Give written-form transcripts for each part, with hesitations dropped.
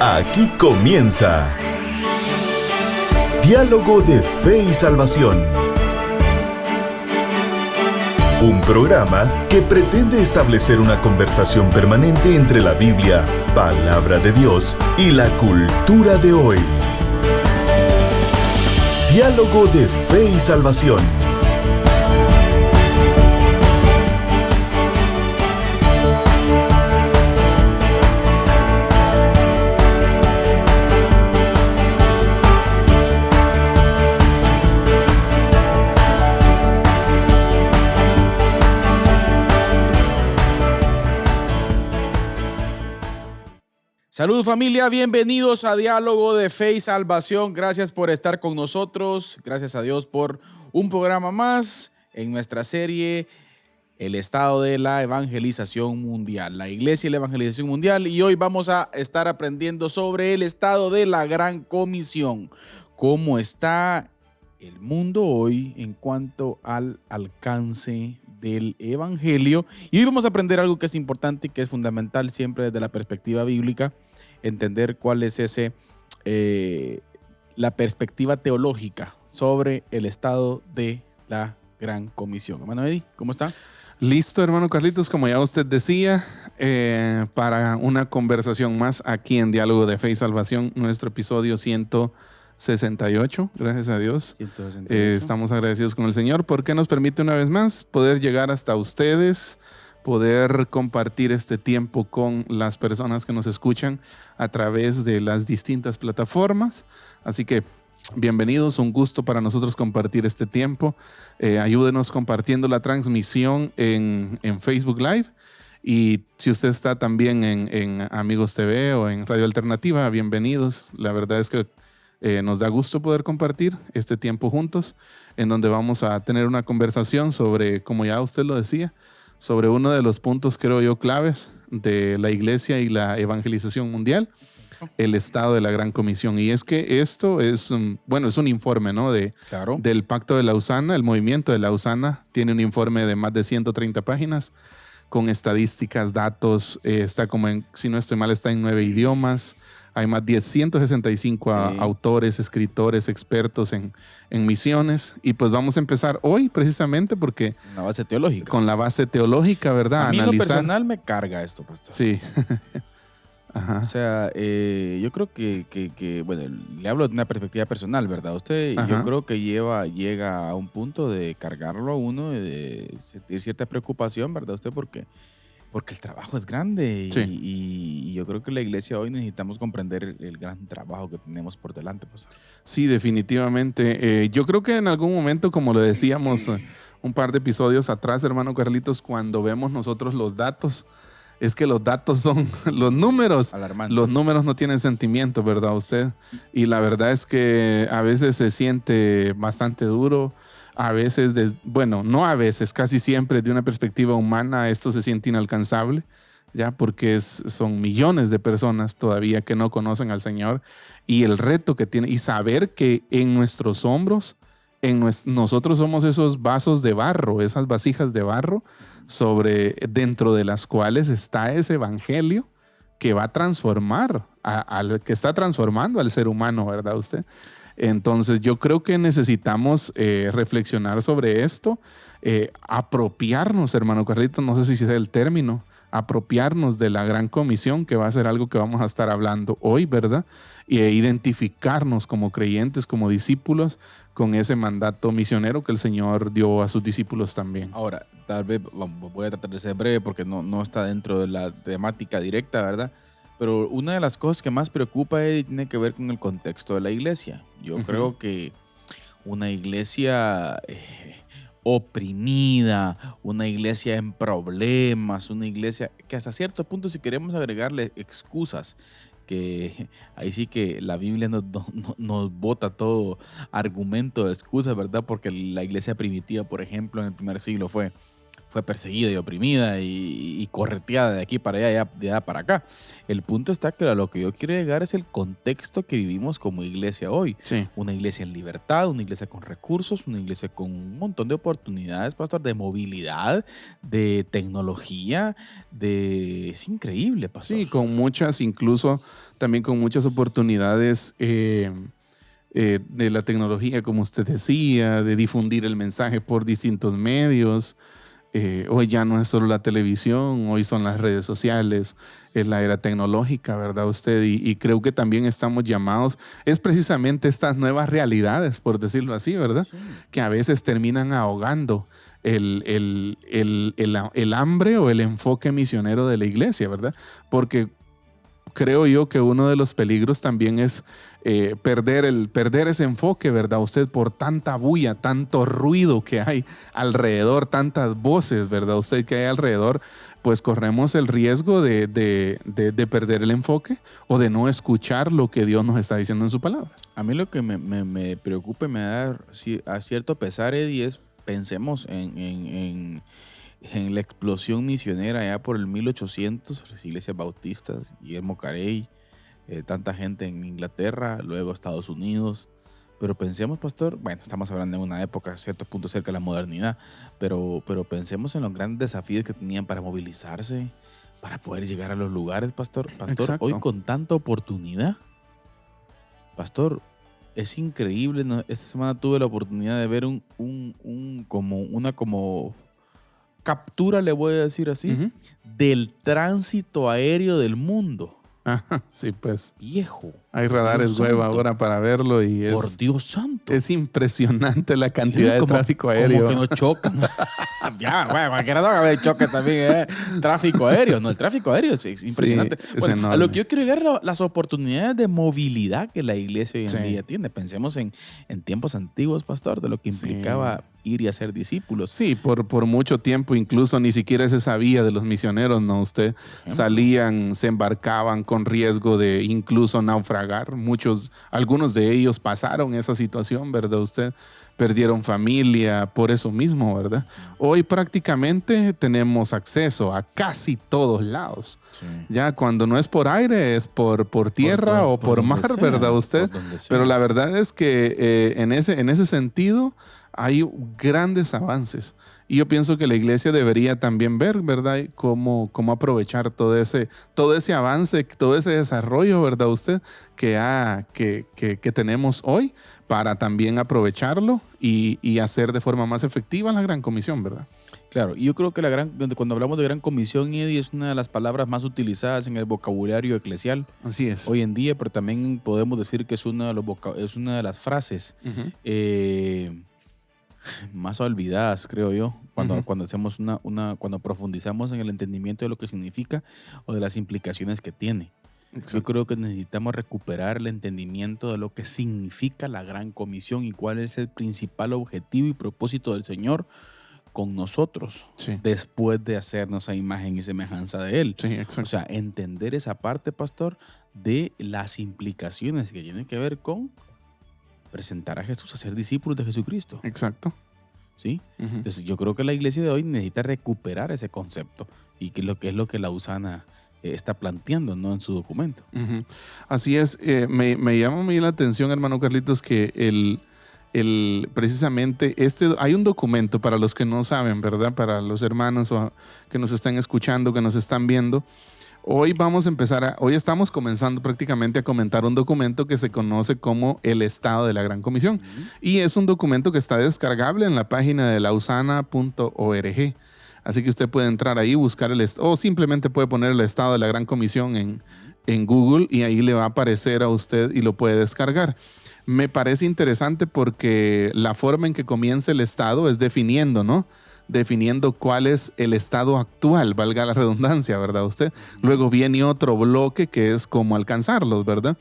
Aquí comienza Diálogo de Fe y Salvación. Un programa que pretende establecer una conversación permanente entre la Biblia, palabra de Dios, y la cultura de hoy. Diálogo de Fe y Salvación. Saludos familia, bienvenidos a Diálogo de Fe y Salvación. Gracias por estar con nosotros. Gracias a Dios por un programa más en nuestra serie El Estado de la Evangelización Mundial. La Iglesia y la Evangelización Mundial. Y hoy vamos a estar aprendiendo sobre el estado de la Gran Comisión. Cómo está el mundo hoy en cuanto al alcance del Evangelio. Y hoy vamos a aprender algo que es importante y que es fundamental siempre desde la perspectiva bíblica. Entender cuál es la perspectiva teológica sobre el estado de la Gran Comisión. Hermano Eddie, ¿cómo está? Listo, hermano Carlitos, como ya usted decía, para una conversación más aquí en Diálogo de Fe y Salvación, nuestro episodio 168, gracias a Dios. 168. Estamos agradecidos con el Señor porque nos permite una vez más poder llegar hasta ustedes, poder compartir este tiempo con las personas que nos escuchan a través de las distintas plataformas. Así que bienvenidos, un gusto para nosotros compartir este tiempo. Ayúdenos compartiendo la transmisión en Facebook Live. Y si usted está también en Amigos TV o en Radio Alternativa, bienvenidos. La verdad es que nos da gusto poder compartir este tiempo juntos, en donde vamos a tener una conversación sobre, como ya usted lo decía, sobre uno de los puntos, creo yo, claves de la Iglesia y la evangelización mundial, el estado de la Gran Comisión. Y es que esto es un informe, ¿no? Del Pacto de Lausana. El movimiento de Lausana tiene un informe de más de 130 páginas con estadísticas, datos. Está si no estoy mal, está en 9 idiomas. Hay más de 165 autores, escritores, expertos en misiones. Y pues vamos a empezar hoy precisamente porque... Con la base teológica. Con la base teológica, ¿verdad? A mí en lo personal me carga esto, pastor. Sí. Ajá. O sea, yo creo que, bueno, le hablo de una perspectiva personal, ¿verdad? Usted, yo creo que llega a un punto de cargarlo a uno, de sentir cierta preocupación, ¿verdad? Usted, porque el trabajo es grande y yo creo que la iglesia hoy necesitamos comprender el gran trabajo que tenemos por delante. Pues. Sí, definitivamente. Yo creo que en algún momento, como lo decíamos un par de episodios atrás, hermano Carlitos, cuando vemos nosotros los datos, es que los datos son los números. Alarmantes. Los números no tienen sentimiento, ¿verdad usted? Y la verdad es que a veces se siente bastante duro. A veces, no a veces, casi siempre de una perspectiva humana esto se siente inalcanzable, ya porque son millones de personas todavía que no conocen al Señor, y el reto que tiene, y saber que en nuestros hombros, nosotros somos esos vasos de barro, esas vasijas de barro, dentro de las cuales está ese evangelio que va a transformar, que está transformando al ser humano, ¿verdad usted? Entonces yo creo que necesitamos reflexionar sobre esto, apropiarnos, hermano Carlitos, no sé si es el término, apropiarnos de la Gran Comisión, que va a ser algo que vamos a estar hablando hoy, ¿verdad? E identificarnos como creyentes, como discípulos, con ese mandato misionero que el Señor dio a sus discípulos también. Ahora, tal vez voy a tratar de ser breve porque no está dentro de la temática directa, ¿verdad? Pero una de las cosas que más preocupa tiene que ver con el contexto de la iglesia. Yo creo que una iglesia oprimida, una iglesia en problemas, una iglesia que hasta cierto punto, si queremos agregarle excusas, que ahí sí que la Biblia nos bota todo argumento de excusas, ¿verdad? Porque la iglesia primitiva, por ejemplo, en el primer siglo fue fue perseguida y oprimida y correteada de aquí para allá, de allá para acá. El punto está que a lo que yo quiero llegar es el contexto que vivimos como iglesia hoy. Sí. Una iglesia en libertad, una iglesia con recursos, una iglesia con un montón de oportunidades, pastor, de movilidad, de tecnología, es increíble, pastor. Sí, con muchas, incluso también con muchas oportunidades de la tecnología, como usted decía, de difundir el mensaje por distintos medios. Hoy ya no es solo la televisión, hoy son las redes sociales, es la era tecnológica, ¿verdad usted? Y creo que también estamos llamados, es precisamente estas nuevas realidades, por decirlo así, ¿verdad? Sí. Que a veces terminan ahogando el hambre o el enfoque misionero de la iglesia, ¿verdad? Porque creo yo que uno de los peligros también es perder ese enfoque, ¿verdad? Usted, por tanta bulla, tanto ruido que hay alrededor, tantas voces, ¿verdad? Usted, que hay alrededor, pues corremos el riesgo de perder el enfoque o de no escuchar lo que Dios nos está diciendo en su palabra. A mí lo que me preocupa y me da a cierto pesar, Eddie, es pensemos en la explosión misionera allá por el 1800, las iglesias bautistas, Guillermo Carey, tanta gente en Inglaterra, luego Estados Unidos. Pero pensemos, pastor, bueno, estamos hablando de una época a cierto punto cerca de la modernidad, pero pensemos en los grandes desafíos que tenían para movilizarse, para poder llegar a los lugares, pastor. Exacto. Hoy con tanta oportunidad, pastor, es increíble, ¿no? Esta semana tuve la oportunidad de ver una captura, le voy a decir así, Uh-huh. del tránsito aéreo del mundo. Ajá, sí, pues. Viejo. Hay radares Dios web santo. ahora para verlo y Por Dios santo. es impresionante la cantidad de tráfico aéreo. Como que no chocan. Ya, güey, cualquiera no haber choque también, Tráfico aéreo. No, el tráfico aéreo es impresionante. Sí, es Bueno, enorme. a lo que yo quiero llegar, las oportunidades de movilidad que la iglesia hoy en Sí. día tiene. Pensemos en tiempos antiguos, pastor, de lo que Sí. implicaba ir y hacer discípulos. Sí, por mucho tiempo incluso ni siquiera se sabía de los misioneros, ¿no? Usted salían, se embarcaban con riesgo de incluso naufragar. Algunos de ellos pasaron esa situación, ¿verdad? Usted perdieron familia por eso mismo, ¿verdad? Hoy prácticamente tenemos acceso a casi todos lados. Sí. Ya cuando no es por aire, es por tierra o por donde mar, sea, ¿verdad usted? por donde sea. Pero la verdad es que en ese sentido hay grandes avances. Y yo pienso que la iglesia debería también ver, ¿verdad?, cómo aprovechar todo ese avance, todo ese desarrollo, ¿verdad usted?, que tenemos hoy para también aprovecharlo y hacer de forma más efectiva la Gran Comisión, ¿verdad? Claro, y yo creo que cuando hablamos de Gran Comisión, Eddie, es una de las palabras más utilizadas en el vocabulario eclesial Así es. hoy en día, pero también podemos decir que es una de las frases Ujú. más olvidadas, creo yo, Ujú. cuando hacemos cuando profundizamos en el entendimiento de lo que significa o de las implicaciones que tiene. Yo creo que necesitamos recuperar el entendimiento de lo que significa la Gran Comisión y cuál es el principal objetivo y propósito del Señor con nosotros, Sí. después de hacernos a imagen y semejanza de Él. Sí, exacto. O sea, entender esa parte, pastor, de las implicaciones que tienen que ver con presentar a Jesús, a ser discípulos de Jesucristo. Exacto. ¿Sí? Ujú. Entonces yo creo que la iglesia de hoy necesita recuperar ese concepto y que es lo que la USANA está planteando, ¿no?, en su documento. Ujú. Así es. Me llama muy la atención, hermano Carlitos, que precisamente hay un documento para los que no saben, ¿verdad? Para los hermanos que nos están escuchando, que nos están viendo. Hoy estamos comenzando prácticamente a comentar un documento que se conoce como el Estado de la Gran Comisión. Y es un documento que está descargable en la página de lausana.org. Así que usted puede entrar ahí, buscar o simplemente puede poner el Estado de la Gran Comisión en Google y ahí le va a aparecer a usted y lo puede descargar. Me parece interesante porque la forma en que comienza el Estado es definiendo, ¿no? Definiendo cuál es el estado actual, valga la redundancia, ¿verdad usted? Luego viene otro bloque que es cómo alcanzarlos, ¿verdad?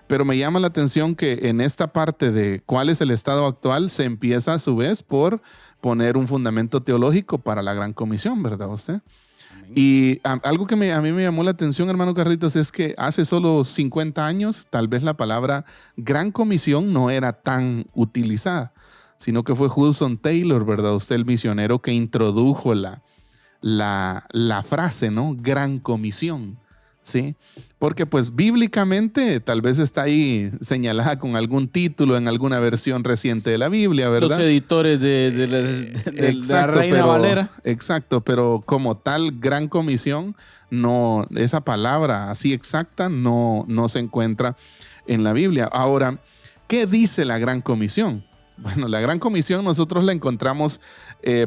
Pero me llama la atención que en esta parte de cuál es el estado actual se empieza a su vez por poner un fundamento teológico para la Gran Comisión, ¿verdad usted? Y algo que a mí me llamó la atención, hermano Carlitos, es que hace solo 50 años tal vez la palabra Gran Comisión no era tan utilizada, sino que fue Hudson Taylor, ¿verdad usted?, el misionero que introdujo la frase, ¿no? Gran comisión, ¿sí? Porque pues bíblicamente tal vez está ahí señalada con algún título en alguna versión reciente de la Biblia, ¿verdad? Los editores de la Reina Valera. Exacto, pero como tal gran comisión, no, esa palabra así exacta no se encuentra en la Biblia. Ahora, ¿qué dice la gran comisión? Bueno, la gran comisión nosotros la encontramos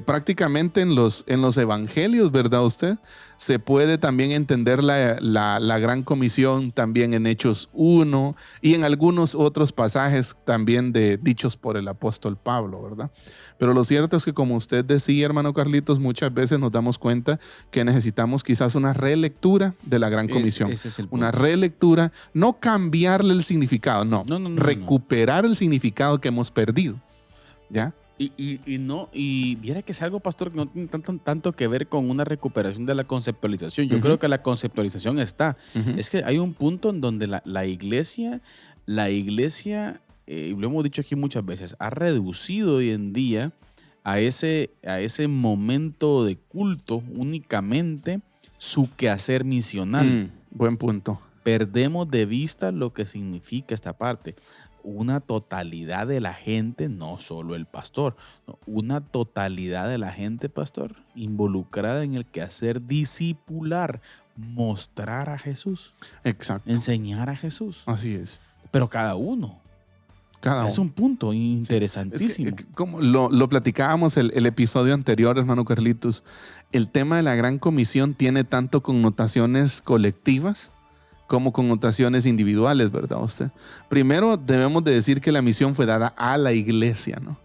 prácticamente en los evangelios, ¿verdad usted? Se puede también entender la gran comisión también en Hechos 1 y en algunos otros pasajes también dichos por el apóstol Pablo, ¿verdad? Pero lo cierto es que, como usted decía, hermano Carlitos, muchas veces nos damos cuenta que necesitamos quizás una relectura de la gran comisión. Ese es el punto. Una relectura, no cambiarle el significado, no, recuperar el significado que hemos perdido. ¿Ya? Y viera que es algo, pastor, que no tiene tanto que ver con una recuperación de la conceptualización. Yo creo que la conceptualización está. Es que hay un punto en donde la iglesia, lo hemos dicho aquí muchas veces, ha reducido hoy en día a ese momento de culto únicamente su quehacer misional. Buen punto. Perdemos de vista lo que significa esta parte. Una totalidad de la gente, no solo el pastor, no, una totalidad de la gente, pastor, involucrada en el quehacer discipular, mostrar a Jesús. Exacto. Enseñar a Jesús. Así es. Pero cada uno. Es un punto interesantísimo. Es que, como lo platicábamos el episodio anterior, hermano Carlitos, el tema de la gran comisión tiene tanto connotaciones colectivas como connotaciones individuales, ¿verdad usted? Primero debemos de decir que la misión fue dada a la iglesia, ¿no?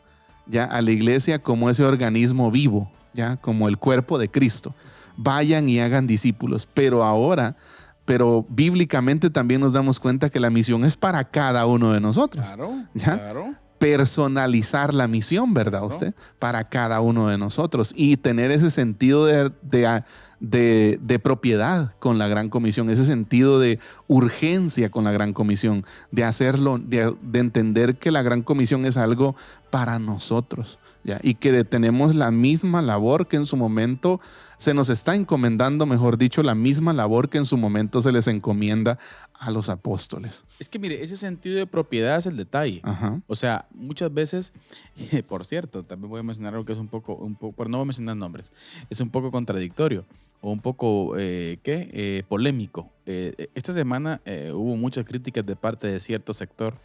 Ya, a la iglesia como ese organismo vivo, ya, como el cuerpo de Cristo. Vayan y hagan discípulos. Pero bíblicamente también nos damos cuenta que la misión es para cada uno de nosotros. Claro. Personalizar la misión, ¿verdad usted? Para cada uno de nosotros y tener ese sentido de propiedad con la gran comisión, ese sentido de urgencia con la gran comisión, de hacerlo, de entender que la gran comisión es algo para nosotros, ¿ya? Y que tenemos la misma labor que en su momento se nos está encomendando, mejor dicho, la misma labor que en su momento se les encomienda a los apóstoles. Es que mire, ese sentido de propiedad es el detalle. Ajá. O sea, muchas veces, por cierto, también voy a mencionar algo que es un poco, por no voy a mencionar nombres, es un poco contradictorio o un poco, polémico. Esta semana hubo muchas críticas de parte de cierto sector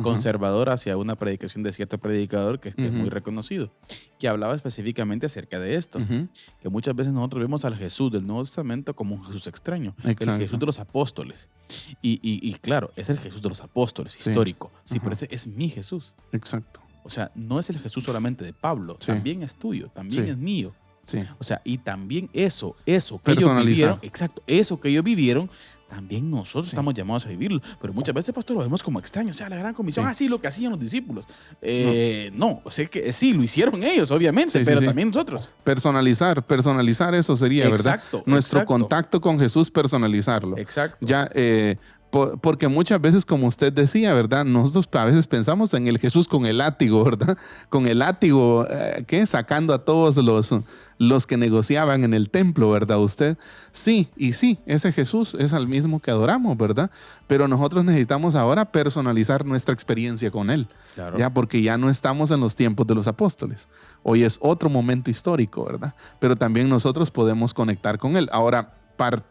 conservador hacia una predicación de cierto predicador que es muy reconocido, que hablaba específicamente acerca de esto, que muchas veces nosotros vemos al Jesús del Nuevo Testamento como un Jesús extraño, el Jesús de los apóstoles. Y claro, es el Jesús de los apóstoles, histórico. Sí, pero ese es mi Jesús. Exacto. O sea, no es el Jesús solamente de Pablo, también es tuyo, también es mío. Sí. O sea, y también eso que ellos vivieron, eso que ellos vivieron, también nosotros estamos llamados a vivirlo. Pero muchas veces, pastor, lo vemos como extraño. O sea, la gran comisión, así lo que hacían los discípulos. No, o sea que sí, lo hicieron ellos, obviamente, pero también nosotros. Personalizar eso sería, ¿verdad? Nuestro contacto con Jesús, personalizarlo. Exacto. Ya, porque muchas veces, como usted decía, ¿verdad? Nosotros a veces pensamos en el Jesús con el látigo, ¿verdad? Con el látigo, sacando a todos los que negociaban en el templo, ¿verdad usted? Sí, ese Jesús es el mismo que adoramos, ¿verdad? Pero nosotros necesitamos ahora personalizar nuestra experiencia con Él, ya, porque ya no estamos en los tiempos de los apóstoles. Hoy es otro momento histórico, ¿verdad? Pero también nosotros podemos conectar con Él. Ahora,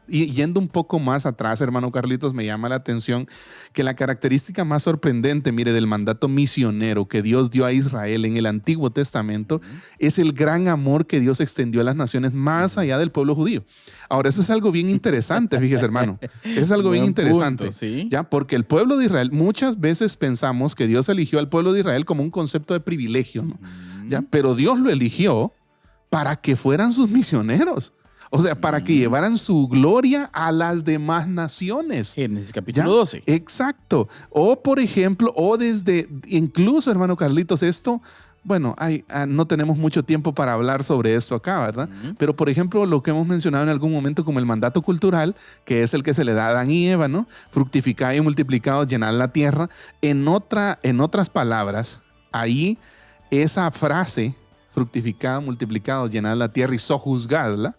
yendo un poco más atrás, hermano Carlitos, me llama la atención que la característica más sorprendente, mire, del mandato misionero que Dios dio a Israel en el Antiguo Testamento es el gran amor que Dios extendió a las naciones más allá del pueblo judío. Ahora, eso es algo bien interesante, fíjese, hermano. Es algo bien interesante. Punto, ¿sí? ¿Ya? Porque el pueblo de Israel, muchas veces pensamos que Dios eligió al pueblo de Israel como un concepto de privilegio, ¿no? ¿Ya? Pero Dios lo eligió para que fueran sus misioneros. O sea, para que llevaran su gloria a las demás naciones. Génesis capítulo 12. Exacto. O por ejemplo, incluso, hermano Carlitos, esto, bueno, no tenemos mucho tiempo para hablar sobre esto acá, ¿verdad? Pero por ejemplo, lo que hemos mencionado en algún momento como el mandato cultural, que es el que se le da a Adán y Eva, ¿no? Fructificad y multiplicados, llenad la tierra. En otras palabras, ahí esa frase, fructificad, multiplicados, llenad la tierra y sojuzgadla,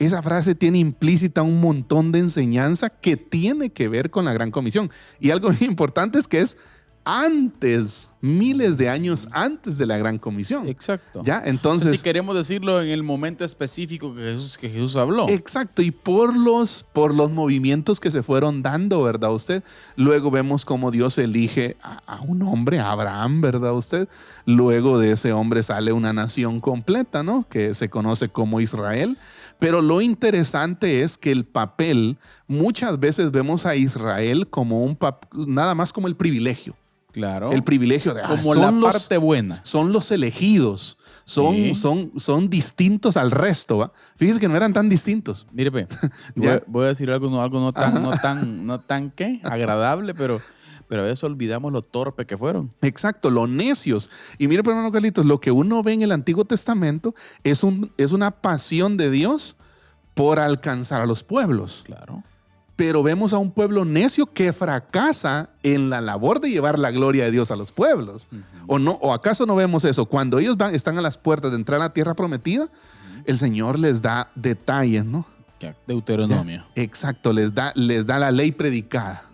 esa frase tiene implícita un montón de enseñanza que tiene que ver con la Gran Comisión. Y algo bien importante es que es antes, miles de años antes de la Gran Comisión. Exacto. ¿Ya? Entonces, si queremos decirlo en el momento específico que Jesús habló. Exacto, y por los movimientos que se fueron dando, ¿verdad usted? Luego vemos cómo Dios elige a un hombre, a Abraham, ¿verdad usted? Luego de ese hombre sale una nación completa, ¿no? Que se conoce como Israel. Pero lo interesante es que el papel, muchas veces vemos a Israel como nada más como el privilegio. Claro. El privilegio de como la parte buena. Son los elegidos. Son distintos al resto. ¿Va? Fíjese que no eran tan distintos. Mire, voy a decir algo no tan ¿qué? Agradable, pero a veces olvidamos lo torpe que fueron. Exacto, lo necios. Y mire, hermano Carlitos, lo que uno ve en el Antiguo Testamento es una pasión de Dios por alcanzar a los pueblos. Claro. Pero vemos a un pueblo necio que fracasa en la labor de llevar la gloria de Dios a los pueblos. ¿O acaso no vemos eso? Cuando ellos están a las puertas de entrar a la tierra prometida, el Señor les da detalles, ¿no? Deuteronomio. ¿Ya? Exacto, les da la ley predicada.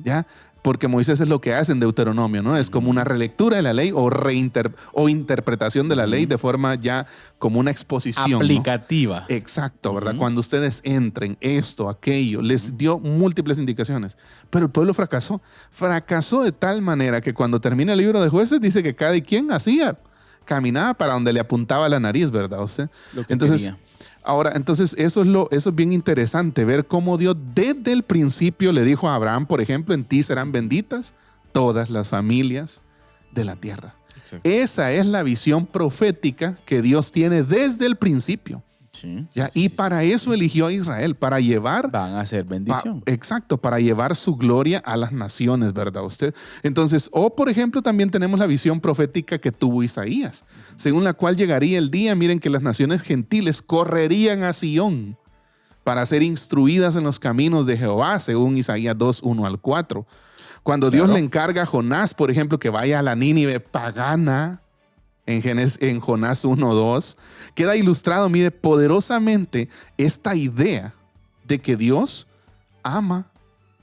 ¿Ya? Porque Moisés es lo que hace en Deuteronomio, ¿no? Es como una relectura de la ley o interpretación de la ley de forma ya como una exposición. Aplicativa. ¿No? Exacto, ¿verdad? Cuando ustedes entren, esto, aquello, les dio múltiples indicaciones. Pero el pueblo fracasó. Fracasó de tal manera que cuando termina el libro de Jueces dice que cada quien caminaba para donde le apuntaba la nariz, ¿verdad? Usted. Entonces, quería. Entonces eso es bien interesante, ver cómo Dios desde el principio le dijo a Abraham, por ejemplo, en ti serán benditas todas las familias de la tierra. Exacto. Esa es la visión profética que Dios tiene desde el principio. Sí, ¿Ya? Y para eso eligió a Israel, para llevar... Van a ser bendición. Exacto, para llevar su gloria a las naciones, ¿verdad usted? Entonces, por ejemplo, también tenemos la visión profética que tuvo Isaías, según la cual llegaría el día, miren, que las naciones gentiles correrían a Sión para ser instruidas en los caminos de Jehová, según Isaías 2, 1 al 4. Cuando Dios le encarga a Jonás, por ejemplo, que vaya a la Nínive pagana, en Jonás 1:2, queda ilustrado, mire, poderosamente esta idea de que Dios ama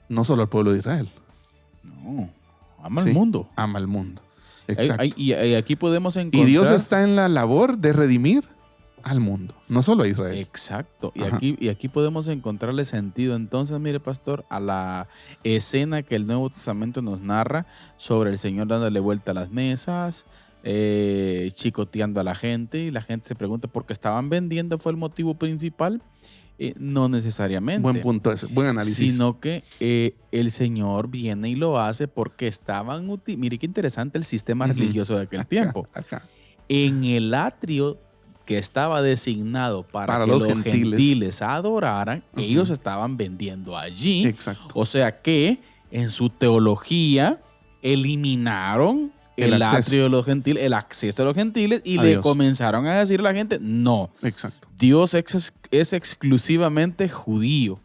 no solo al pueblo de Israel. No, ama al mundo. Ama al mundo. Exacto. Y aquí podemos encontrar... Y Dios está en la labor de redimir al mundo, no solo a Israel. Exacto. Y aquí podemos encontrarle sentido entonces, mire, pastor, a la escena que el Nuevo Testamento nos narra sobre el Señor dándole vuelta a las mesas, chicoteando a la gente, y la gente se pregunta por qué estaban vendiendo, fue el motivo principal. No necesariamente. Buen punto ese, buen análisis. Sino que el Señor viene y lo hace porque estaban mire qué interesante el sistema religioso de aquel tiempo. En el atrio que estaba designado para que los gentiles adoraran, ellos estaban vendiendo allí. Exacto. O sea que en su teología eliminaron el atrio de los gentiles, el acceso de los gentiles, y le comenzaron a decir a la gente, no, exacto, Dios es exclusivamente judío.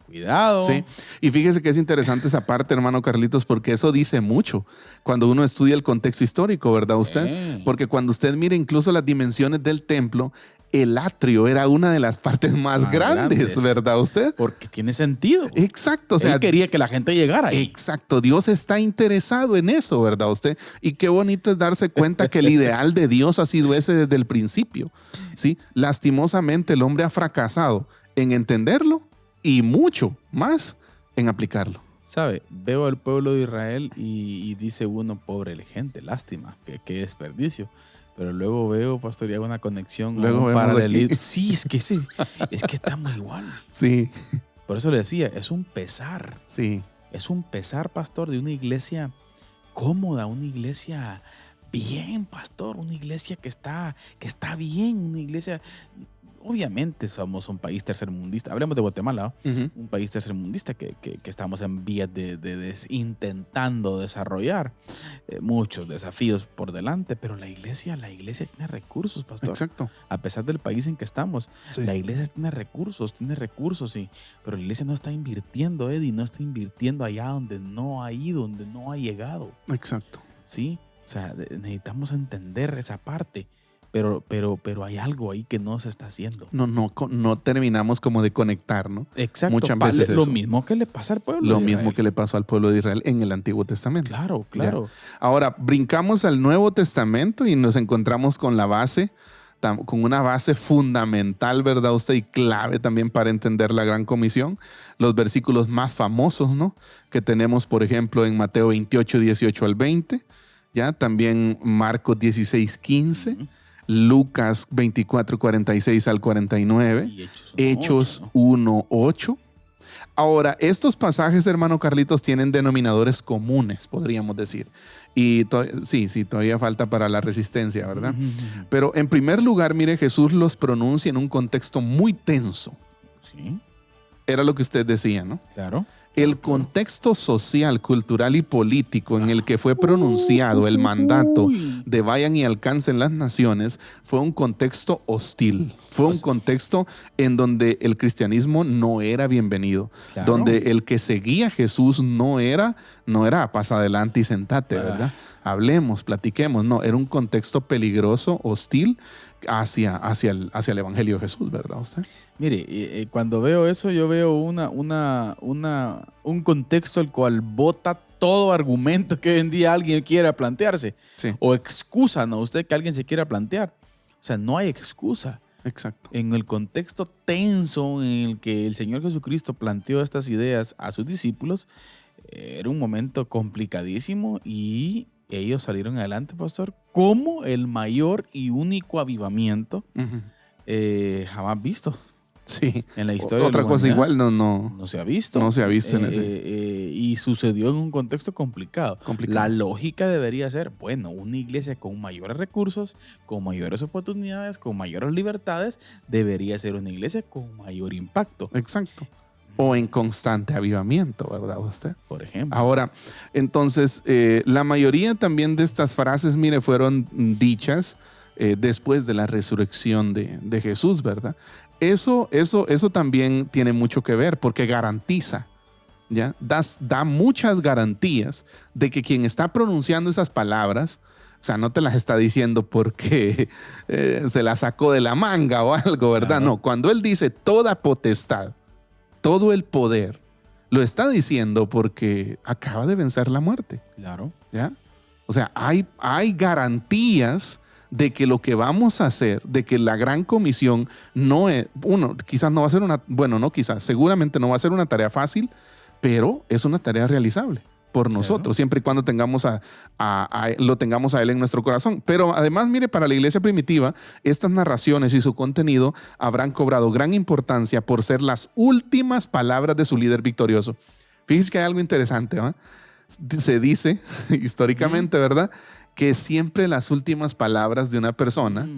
Cuidado. Sí. Y fíjese que es interesante esa parte, hermano Carlitos, porque eso dice mucho cuando uno estudia el contexto histórico, ¿verdad usted? Porque cuando usted mira incluso las dimensiones del templo, el atrio era una de las partes más grandes, ¿verdad usted? Porque tiene sentido. Exacto. O sea, él quería que la gente llegara ahí. Exacto. Dios está interesado en eso, ¿verdad usted? Y qué bonito es darse cuenta que el ideal de Dios ha sido ese desde el principio. ¿Sí? Lastimosamente el hombre ha fracasado en entenderlo y mucho más en aplicarlo. ¿Sabe? Veo al pueblo de Israel y dice uno, pobre gente, lástima, qué desperdicio. Pero luego veo, pastor, y hago una conexión, un paralelismo. Sí, es que estamos igual. Sí. Por eso le decía, es un pesar. Sí. Es un pesar, pastor, de una iglesia cómoda, una iglesia bien, pastor, una iglesia que está bien, una iglesia... Obviamente somos un país tercermundista, hablemos de Guatemala, ¿no? Un país tercermundista que estamos en vías de intentando desarrollar muchos desafíos por delante, pero la iglesia tiene recursos, pastor. Exacto. A pesar del país en que estamos, la iglesia tiene recursos, sí, pero la iglesia no está invirtiendo, Eddie, no está invirtiendo allá donde no ha ido, donde no ha llegado. Exacto. Sí, o sea, necesitamos entender esa parte. pero hay algo ahí que no se está haciendo. No terminamos como de conectar, ¿no? Exacto. Muchas veces lo eso. mismo que le pasa al pueblo Lo de mismo Israel. que le pasó al pueblo de Israel en el Antiguo Testamento. Claro. Ya. Ahora, brincamos al Nuevo Testamento y nos encontramos con la base, con una base fundamental, ¿verdad usted? Y clave también para entender la Gran Comisión. Los versículos más famosos, ¿no? Que tenemos, por ejemplo, en Mateo 28, 18 al 20. ¿Ya? También Marcos 16, 15. Lucas 24, 46 al 49. Y Hechos 1, 8. Ahora, estos pasajes, hermano Carlitos, tienen denominadores comunes, podríamos decir. Y sí, todavía falta para la resistencia, ¿verdad? Pero en primer lugar, mire, Jesús los pronuncia en un contexto muy tenso. Sí, Era lo que usted decía, ¿no? claro. El contexto social, cultural y político en el que fue pronunciado el mandato de vayan y alcancen las naciones fue un contexto hostil. Fue un contexto en donde el cristianismo no era bienvenido. Claro. Donde el que seguía a Jesús no era pasa adelante y sentate, ¿verdad? Hablemos, platiquemos. No, era un contexto peligroso, hostil hacia el Evangelio de Jesús, ¿verdad usted? Mire, cuando veo eso, yo veo un contexto el cual bota todo argumento que hoy en día alguien quiera plantearse. Sí. O excusa, ¿no? Usted que alguien se quiera plantear. O sea, no hay excusa. Exacto. En el contexto tenso en el que el Señor Jesucristo planteó estas ideas a sus discípulos, era un momento complicadísimo y ellos salieron adelante, pastor, como el mayor y único avivamiento jamás visto. Sí. En la historia Otra de la cosa humanidad. igual No se ha visto. No se ha visto en ese. Y sucedió en un contexto complicado. La lógica debería ser, bueno, una iglesia con mayores recursos, con mayores oportunidades, con mayores libertades, debería ser una iglesia con mayor impacto. Exacto. O en constante avivamiento, ¿verdad usted? Por ejemplo. Ahora, entonces, la mayoría también de estas frases, mire, fueron dichas después de la resurrección de Jesús, ¿verdad? Eso también tiene mucho que ver porque garantiza, ¿ya? Da muchas garantías de que quien está pronunciando esas palabras, o sea, no te las está diciendo porque se las sacó de la manga o algo, ¿verdad? Claro. No, cuando él dice toda potestad, todo el poder, lo está diciendo porque acaba de vencer la muerte. Claro. ¿Ya? O sea, hay garantías de que lo que vamos a hacer, de que la gran comisión quizás no va a ser seguramente no va a ser una tarea fácil, pero es una tarea realizable por nosotros, siempre y cuando lo tengamos a él en nuestro corazón. Pero además, mire, para la iglesia primitiva, estas narraciones y su contenido habrán cobrado gran importancia por ser las últimas palabras de su líder victorioso. Fíjense que hay algo interesante, ¿va? Se dice históricamente, ¿verdad?, que siempre las últimas palabras de una persona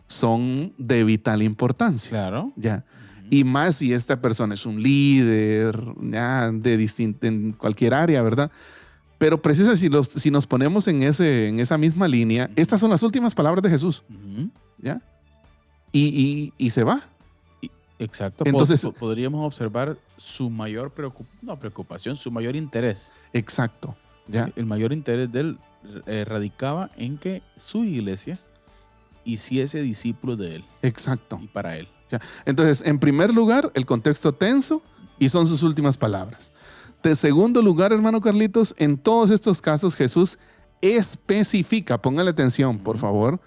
son de vital importancia. Claro. ¿Ya? Y más si esta persona es un líder en cualquier área, ¿verdad? Pero precisamente si nos ponemos en esa misma línea, estas son las últimas palabras de Jesús. ¿Ya? Y se va. Exacto. Entonces, podríamos observar su mayor preocupación, su mayor interés. Exacto. ¿Ya? El mayor interés de él radicaba en que su iglesia hiciese discípulos de él. Exacto. Y para él. ¿Ya? Entonces, en primer lugar, el contexto tenso y son sus últimas palabras. De segundo lugar, hermano Carlitos, en todos estos casos Jesús especifica, póngale atención, por favor,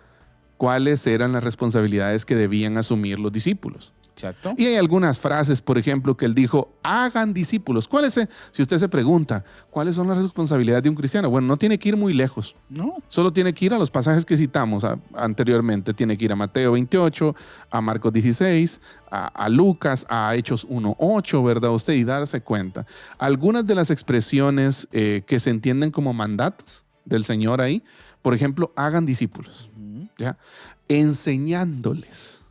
cuáles eran las responsabilidades que debían asumir los discípulos. Exacto. Y hay algunas frases, por ejemplo, que él dijo, hagan discípulos. Si usted se pregunta, ¿cuáles son las responsabilidades de un cristiano? Bueno, no tiene que ir muy lejos. No. Solo tiene que ir a los pasajes que citamos anteriormente. Tiene que ir a Mateo 28, a Marcos 16, a Lucas, a Hechos 1:8, ¿verdad usted? Y darse cuenta. Algunas de las expresiones que se entienden como mandatos del Señor ahí, por ejemplo, hagan discípulos, ¿ya? Enseñándoles,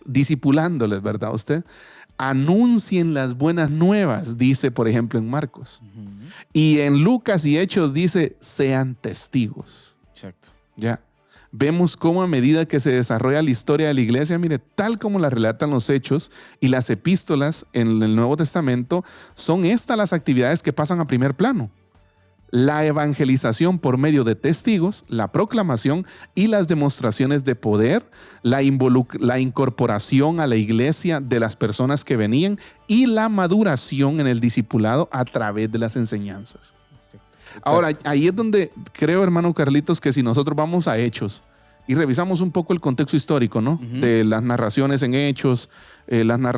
discipulándoles, ¿verdad usted? Anuncien las buenas nuevas, dice, por ejemplo, en Marcos. Y en Lucas y Hechos dice, sean testigos. Exacto. ¿Ya? Vemos cómo a medida que se desarrolla la historia de la iglesia, mire, tal como la relatan los Hechos y las epístolas en el Nuevo Testamento, son estas las actividades que pasan a primer plano. la evangelización por medio de testigos, la proclamación y las demostraciones de poder, la incorporación a la iglesia de las personas que venían y la maduración en el discipulado a través de las enseñanzas. Exacto. Ahora, ahí es donde creo, hermano Carlitos, que si nosotros vamos a Hechos y revisamos un poco el contexto histórico, ¿no? De las narraciones en Hechos,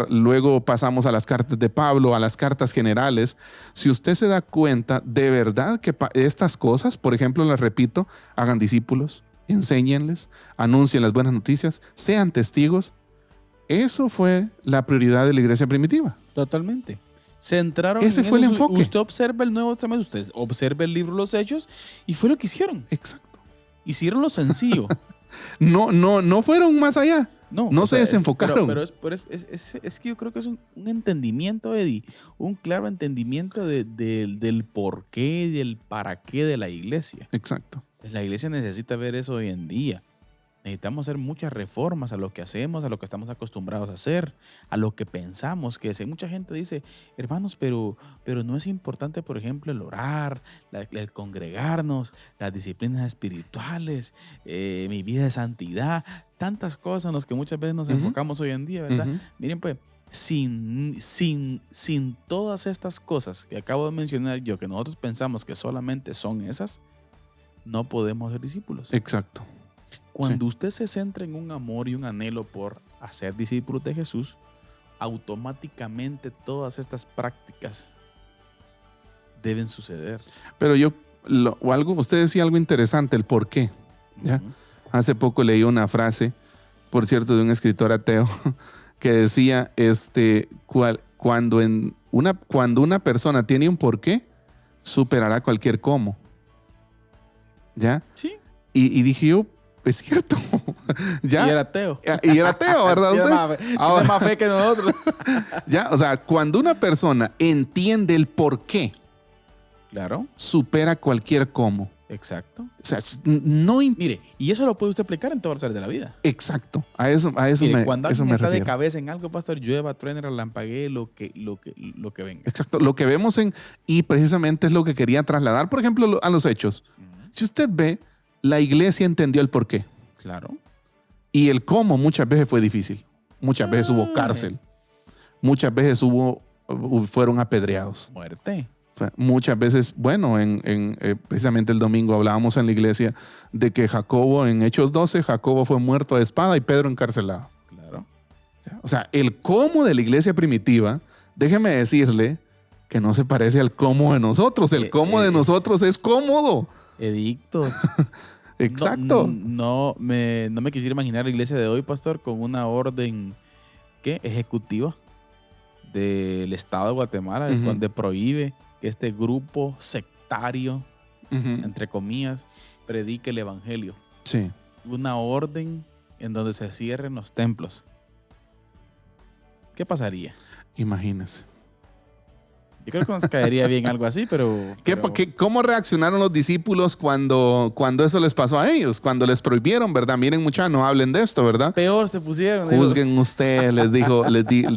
luego pasamos a las cartas de Pablo, a las cartas generales. Si usted se da cuenta, de verdad que estas cosas, por ejemplo, las repito, hagan discípulos, enséñenles, anuncien las buenas noticias, sean testigos. Eso fue la prioridad de la iglesia primitiva. Totalmente. Centraron Ese en fue eso. el enfoque. Usted observa el Nuevo Testamento, usted observa el libro de los Hechos y fue lo que hicieron. Exacto. Hicieron lo sencillo. No fueron más allá. No se desenfocaron. Pero es que yo creo que es un entendimiento, Eddie, un claro entendimiento del porqué y del para qué de la iglesia. Exacto. La iglesia necesita ver eso hoy en día. Necesitamos hacer muchas reformas a lo que hacemos, a lo que estamos acostumbrados a hacer, a lo que pensamos que es. Mucha gente dice, hermanos, pero no es importante, por ejemplo, el orar, el congregarnos, las disciplinas espirituales, mi vida de santidad, tantas cosas en las que muchas veces nos enfocamos hoy en día, ¿verdad? Miren, pues, sin todas estas cosas que acabo de mencionar yo, que nosotros pensamos que solamente son esas, no podemos ser discípulos. Exacto. Cuando usted se centra en un amor y un anhelo por hacer discípulos de Jesús, automáticamente todas estas prácticas deben suceder. Pero usted decía algo interesante, el por qué. ¿Ya? Hace poco leí una frase, por cierto, de un escritor ateo, que decía, cuando una persona tiene un por qué, superará cualquier cómo. ¿Ya? Sí. Y dije yo, es cierto. ¿Ya? Y era ateo. Y era ateo, ¿verdad? Tiene más fe que nosotros. ¿Ya? O sea, cuando una persona entiende el por qué, claro, supera cualquier cómo. Exacto. O sea, no... Mire, y eso lo puede usted aplicar en todas las áreas de la vida. Exacto. A eso Mire, cuando alguien está refiero. de cabeza en algo, pastor, llueva, truene, relampaguee, lo que venga. Exacto. Lo que vemos y precisamente es lo que quería trasladar, por ejemplo, a los Hechos. Si usted ve, la iglesia entendió el por qué. Claro. Y el cómo muchas veces fue difícil. Muchas veces hubo cárcel. Muchas veces fueron apedreados. Muerte. Muchas veces, bueno, precisamente el domingo hablábamos en la iglesia de que Jacobo, en Hechos 12, Jacobo fue muerto a espada y Pedro encarcelado. Claro. O sea, el cómo de la iglesia primitiva, déjeme decirle que no se parece al cómo de nosotros. El cómo de nosotros es cómodo. Edictos. Exacto. No me quisiera imaginar la iglesia de hoy, pastor, con una orden ejecutiva del Estado de Guatemala, donde prohíbe que este grupo sectario, entre comillas, predique el evangelio. Sí. Una orden en donde se cierren los templos. ¿Qué pasaría? Imagínese. Yo creo que nos caería bien algo así, pero... ¿Cómo reaccionaron los discípulos cuando eso les pasó a ellos? Cuando les prohibieron, ¿verdad? Miren, muchachos, no hablen de esto, ¿verdad? Peor se pusieron. Juzguen ustedes, les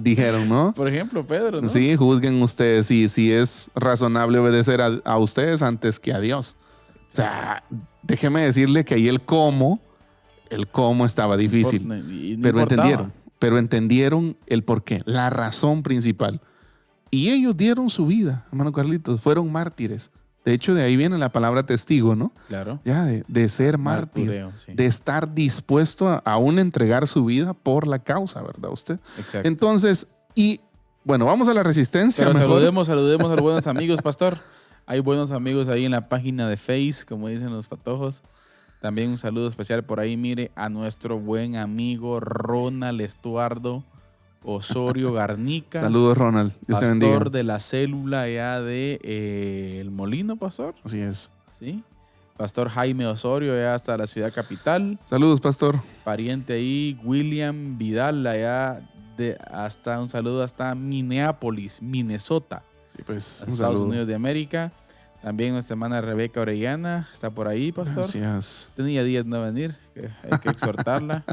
dijeron, ¿no? Por ejemplo, Pedro, ¿no? Sí, juzguen ustedes si es razonable obedecer a ustedes antes que a Dios. O sea, déjeme decirle que ahí el cómo estaba difícil. Pero entendieron el porqué, la razón principal. Y ellos dieron su vida, hermano Carlitos, fueron mártires. De hecho, de ahí viene la palabra testigo, ¿no? Claro. Ya, de ser mártir, Martureo, sí. de estar dispuesto a aún entregar su vida por la causa, ¿verdad usted? Exacto. Entonces, bueno, vamos a la resistencia. Pero mejor. saludemos a los buenos amigos, pastor. Hay buenos amigos ahí en la página de Face, como dicen los patojos. También un saludo especial por ahí, mire, a nuestro buen amigo Ronald Estuardo Osorio Garnica. Saludos, Ronald. Dios te bendiga. Pastor de la célula allá de El Molino, pastor. Así es. Sí. Pastor Jaime Osorio, allá hasta la ciudad capital. Saludos, pastor. Pariente ahí, William Vidal, allá un saludo hasta Minneapolis, Minnesota. Sí, pues, Estados Unidos de América. También nuestra hermana Rebeca Orellana está por ahí, pastor. Gracias. Tenía días de no venir, que hay que exhortarla.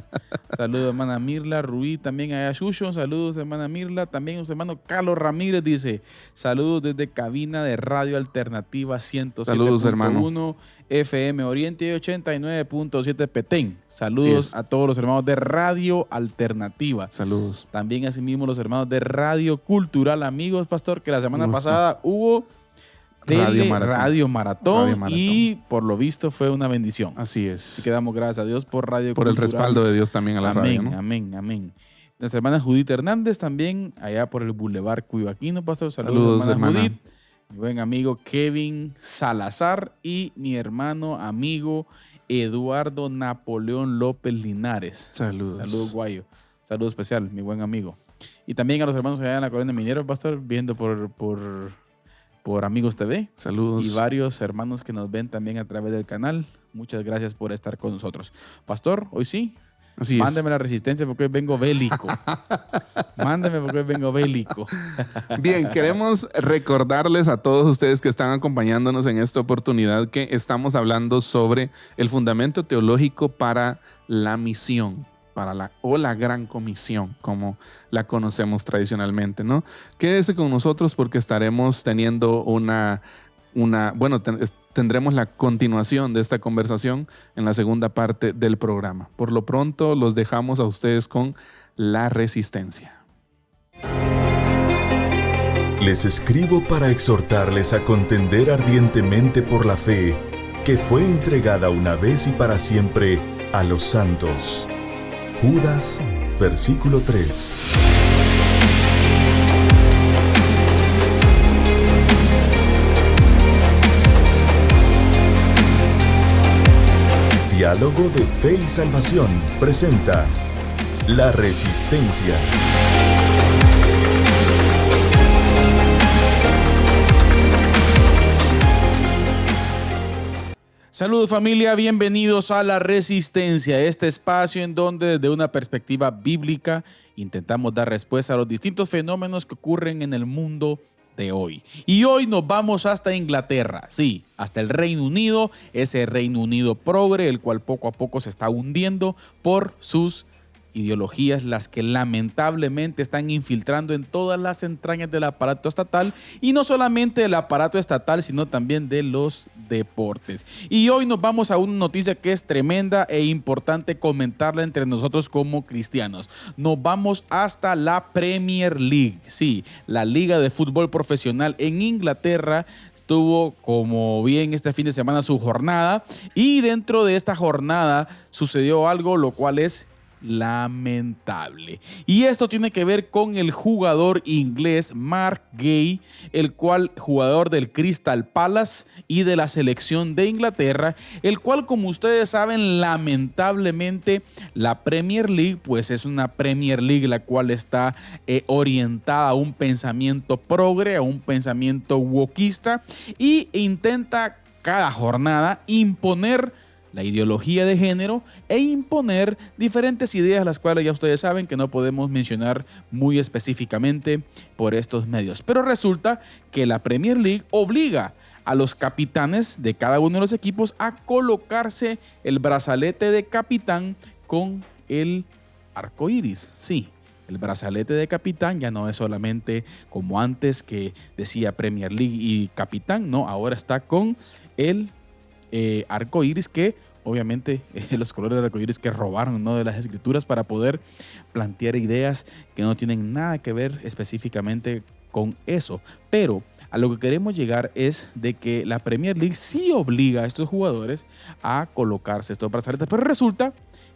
Saludos, hermana Mirla Ruiz, también a Shusho. Saludos, hermana Mirla. También nuestro hermano Carlos Ramírez dice, saludos desde cabina de Radio Alternativa 107.1 FM Oriente y 89.7 Petén. Saludos a todos los hermanos de Radio Alternativa. Saludos. También asimismo los hermanos de Radio Cultural Amigos, pastor, que la semana pasada hubo Radio Maratón y por lo visto fue una bendición. Así es. Y damos gracias a Dios por Radio Por Cultural. el respaldo de Dios también a la radio, ¿no? Amén. Nuestra hermana Judith Hernández también, allá por el Boulevard Cuivaquino, pastor. Saludos, hermana Judith. Mi buen amigo Kevin Salazar y mi hermano amigo Eduardo Napoleón López Linares. Saludos, guayo. Saludo especial, mi buen amigo. Y también a los hermanos allá en la Colonia Minero, pastor, viendo por Amigos TV. Saludos. Y varios hermanos que nos ven también a través del canal. Muchas gracias por estar con nosotros. Pastor, hoy sí. Así Mándeme la resistencia porque hoy vengo bélico. Mándeme porque hoy vengo bélico. Bien, queremos recordarles a todos ustedes que están acompañándonos en esta oportunidad que estamos hablando sobre el fundamento teológico para la misión. O la gran comisión, como la conocemos tradicionalmente, ¿no? Quédese con nosotros porque estaremos teniendo tendremos la continuación de esta conversación en la segunda parte del programa. Por lo pronto, los dejamos a ustedes con la resistencia. Les escribo para exhortarles a contender ardientemente por la fe que fue entregada una vez y para siempre a los santos. Judas, versículo 3. Diálogo de Fe y Salvación presenta La Resistencia. Saludos familia, bienvenidos a La Resistencia, este espacio en donde desde una perspectiva bíblica intentamos dar respuesta a los distintos fenómenos que ocurren en el mundo de hoy. Y hoy nos vamos hasta Inglaterra, sí, hasta el Reino Unido, ese Reino Unido progre, el cual poco a poco se está hundiendo por sus ideologías, las que lamentablemente están infiltrando en todas las entrañas del aparato estatal, y no solamente del aparato estatal, sino también de los deportes. Y hoy nos vamos a una noticia que es tremenda e importante comentarla entre nosotros como cristianos. Nos vamos hasta la Premier League, sí, la liga de fútbol profesional en Inglaterra. Tuvo, como bien este fin de semana, su jornada, y dentro de esta jornada sucedió algo lo cual es lamentable. Y esto tiene que ver con el jugador inglés Mark Gay, el cual jugador del Crystal Palace y de la selección de Inglaterra, el cual, como ustedes saben, lamentablemente la Premier League pues es una Premier League la cual está orientada a un pensamiento progre, a un pensamiento wokista, y intenta cada jornada imponer la ideología de género e imponer diferentes ideas, las cuales ya ustedes saben que no podemos mencionar muy específicamente por estos medios. Pero resulta que la Premier League obliga a los capitanes de cada uno de los equipos a colocarse el brazalete de capitán con el arco iris. Sí, el brazalete de capitán ya no es solamente como antes que decía Premier League y capitán, no, ahora está con el arco iris, que obviamente los colores del arco iris que robaron, ¿no?, de las escrituras para poder plantear ideas que no tienen nada que ver específicamente con eso. Pero a lo que queremos llegar es de que la Premier League sí obliga a estos jugadores a colocarse estos brazaletes, pero resulta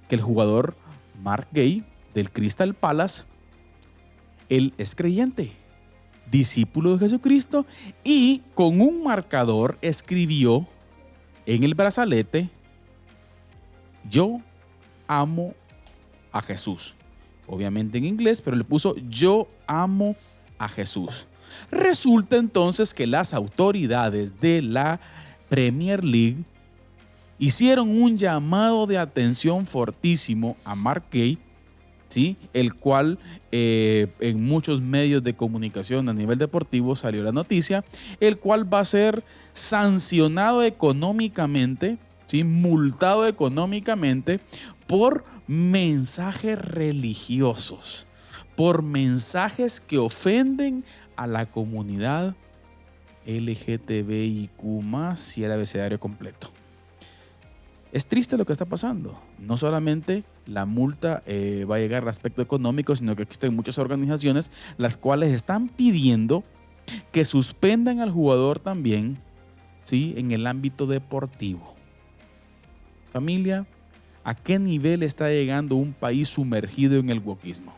que el jugador Mark Gay del Crystal Palace, él es creyente, discípulo de Jesucristo, y con un marcador escribió en el brazalete: yo amo a Jesús. Obviamente en inglés, pero le puso: yo amo a Jesús. Resulta entonces que las autoridades de la Premier League hicieron un llamado de atención fortísimo a Mark Gay ¿sí? El cual en muchos medios de comunicación a nivel deportivo salió la noticia, el cual va a ser sancionado económicamente, ¿sí? Multado económicamente por mensajes religiosos, por mensajes que ofenden a la comunidad LGTBIQ+, y el abecedario completo. Es triste lo que está pasando. No solamente la multa va a llegar al aspecto económico, sino que existen muchas organizaciones las cuales están pidiendo que suspendan al jugador también, ¿sí? En el ámbito deportivo. Familia, ¿a qué nivel está llegando un país sumergido en el wokismo?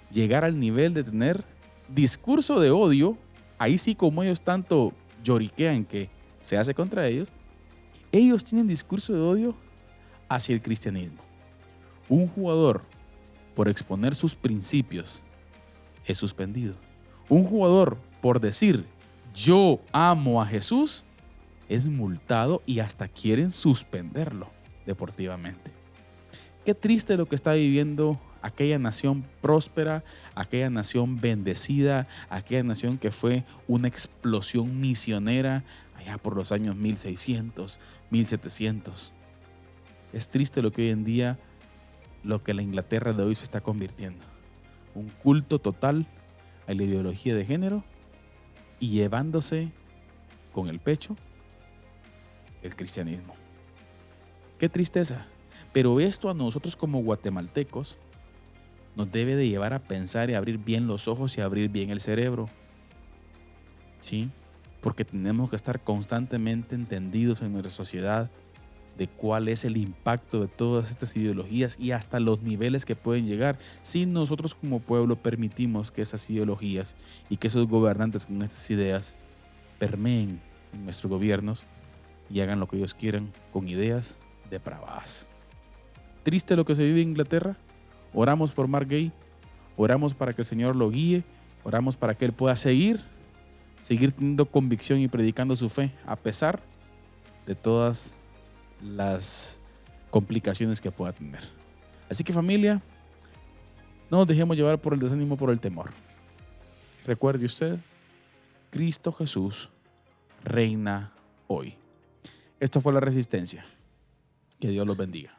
Llegar al nivel de tener discurso de odio, ahí sí, como ellos tanto lloriquean que se hace contra ellos tienen discurso de odio hacia el cristianismo. Un jugador, por exponer sus principios, es suspendido. Un jugador, por decir yo amo a Jesús, es multado y hasta quieren suspenderlo deportivamente. Qué triste lo que está viviendo aquella nación próspera, aquella nación bendecida, aquella nación que fue una explosión misionera allá por los años 1600, 1700. Es triste lo que hoy en día, lo que la Inglaterra de hoy se está convirtiendo. Un culto total a la ideología de género y llevándose con el pecho el cristianismo. Qué tristeza. Pero esto a nosotros como guatemaltecos nos debe de llevar a pensar y abrir bien los ojos y abrir bien el cerebro. ¿Sí? Porque tenemos que estar constantemente entendidos en nuestra sociedad de cuál es el impacto de todas estas ideologías y hasta los niveles que pueden llegar si nosotros como pueblo permitimos que esas ideologías y que esos gobernantes con estas ideas permeen en nuestros gobiernos y hagan lo que ellos quieran con ideas depravadas. Triste lo que se vive en Inglaterra. Oramos por Mark Gay, oramos para que el Señor lo guíe, oramos para que él pueda seguir teniendo convicción y predicando su fe a pesar de todas las complicaciones que pueda tener. Así que familia, no nos dejemos llevar por el desánimo, por el temor. Recuerde usted, Cristo Jesús reina hoy. Esto fue La Resistencia. Que Dios los bendiga.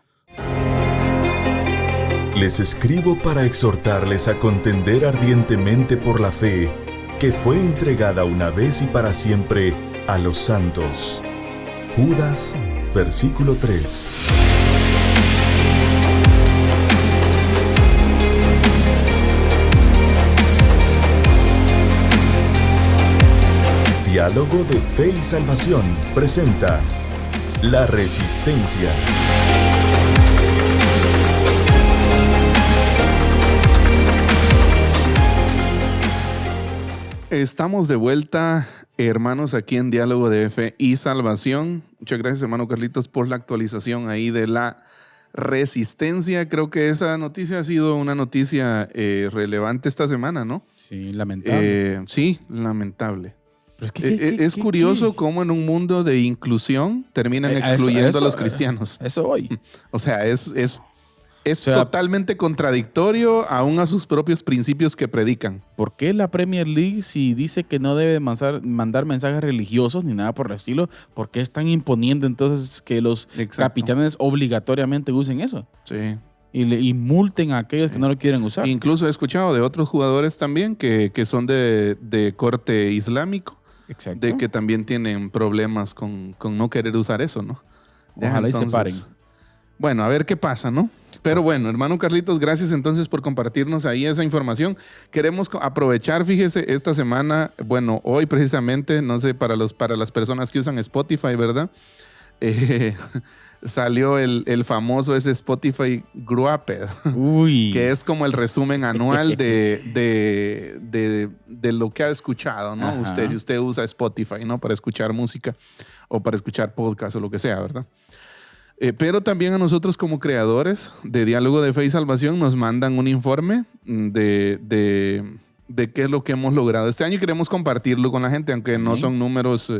Les escribo para exhortarles a contender ardientemente por la fe que fue entregada una vez y para siempre a los santos. Judas, versículo 3. Diálogo de Fe y Salvación presenta La Resistencia. Estamos de vuelta, hermanos, aquí en Diálogo de Fe y Salvación. Muchas gracias, hermano Carlitos, por la actualización ahí de La Resistencia. Creo que esa noticia ha sido una noticia relevante esta semana, ¿no? Sí, lamentable. Sí, lamentable. Es curioso cómo en un mundo de inclusión terminan excluyendo a los cristianos. Eso hoy. O sea, es totalmente contradictorio aún a sus propios principios que predican. ¿Por qué la Premier League, si dice que no debe mandar mensajes religiosos ni nada por el estilo, por qué están imponiendo entonces que los capitanes obligatoriamente usen eso? Sí. Y multen a aquellos que no lo quieren usar? Incluso he escuchado de otros jugadores también que son de corte islámico. Exacto. De que también tienen problemas con no querer usar eso, ¿no? Ojalá y se paren. Bueno, a ver qué pasa, ¿no? Pero bueno, hermano Carlitos, gracias entonces por compartirnos ahí esa información. Queremos aprovechar, fíjese, esta semana, bueno, hoy precisamente, no sé, para las personas que usan Spotify, ¿verdad? Salió el famoso ese Spotify Gruaped. Uy. Que es como el resumen anual de lo que ha escuchado, ¿no? Ajá. Si usted usa Spotify, ¿no? Para escuchar música o para escuchar podcast o lo que sea, ¿verdad? Pero también a nosotros como creadores de Diálogo de Fe y Salvación nos mandan un informe de qué es lo que hemos logrado este año y queremos compartirlo con la gente, aunque no son números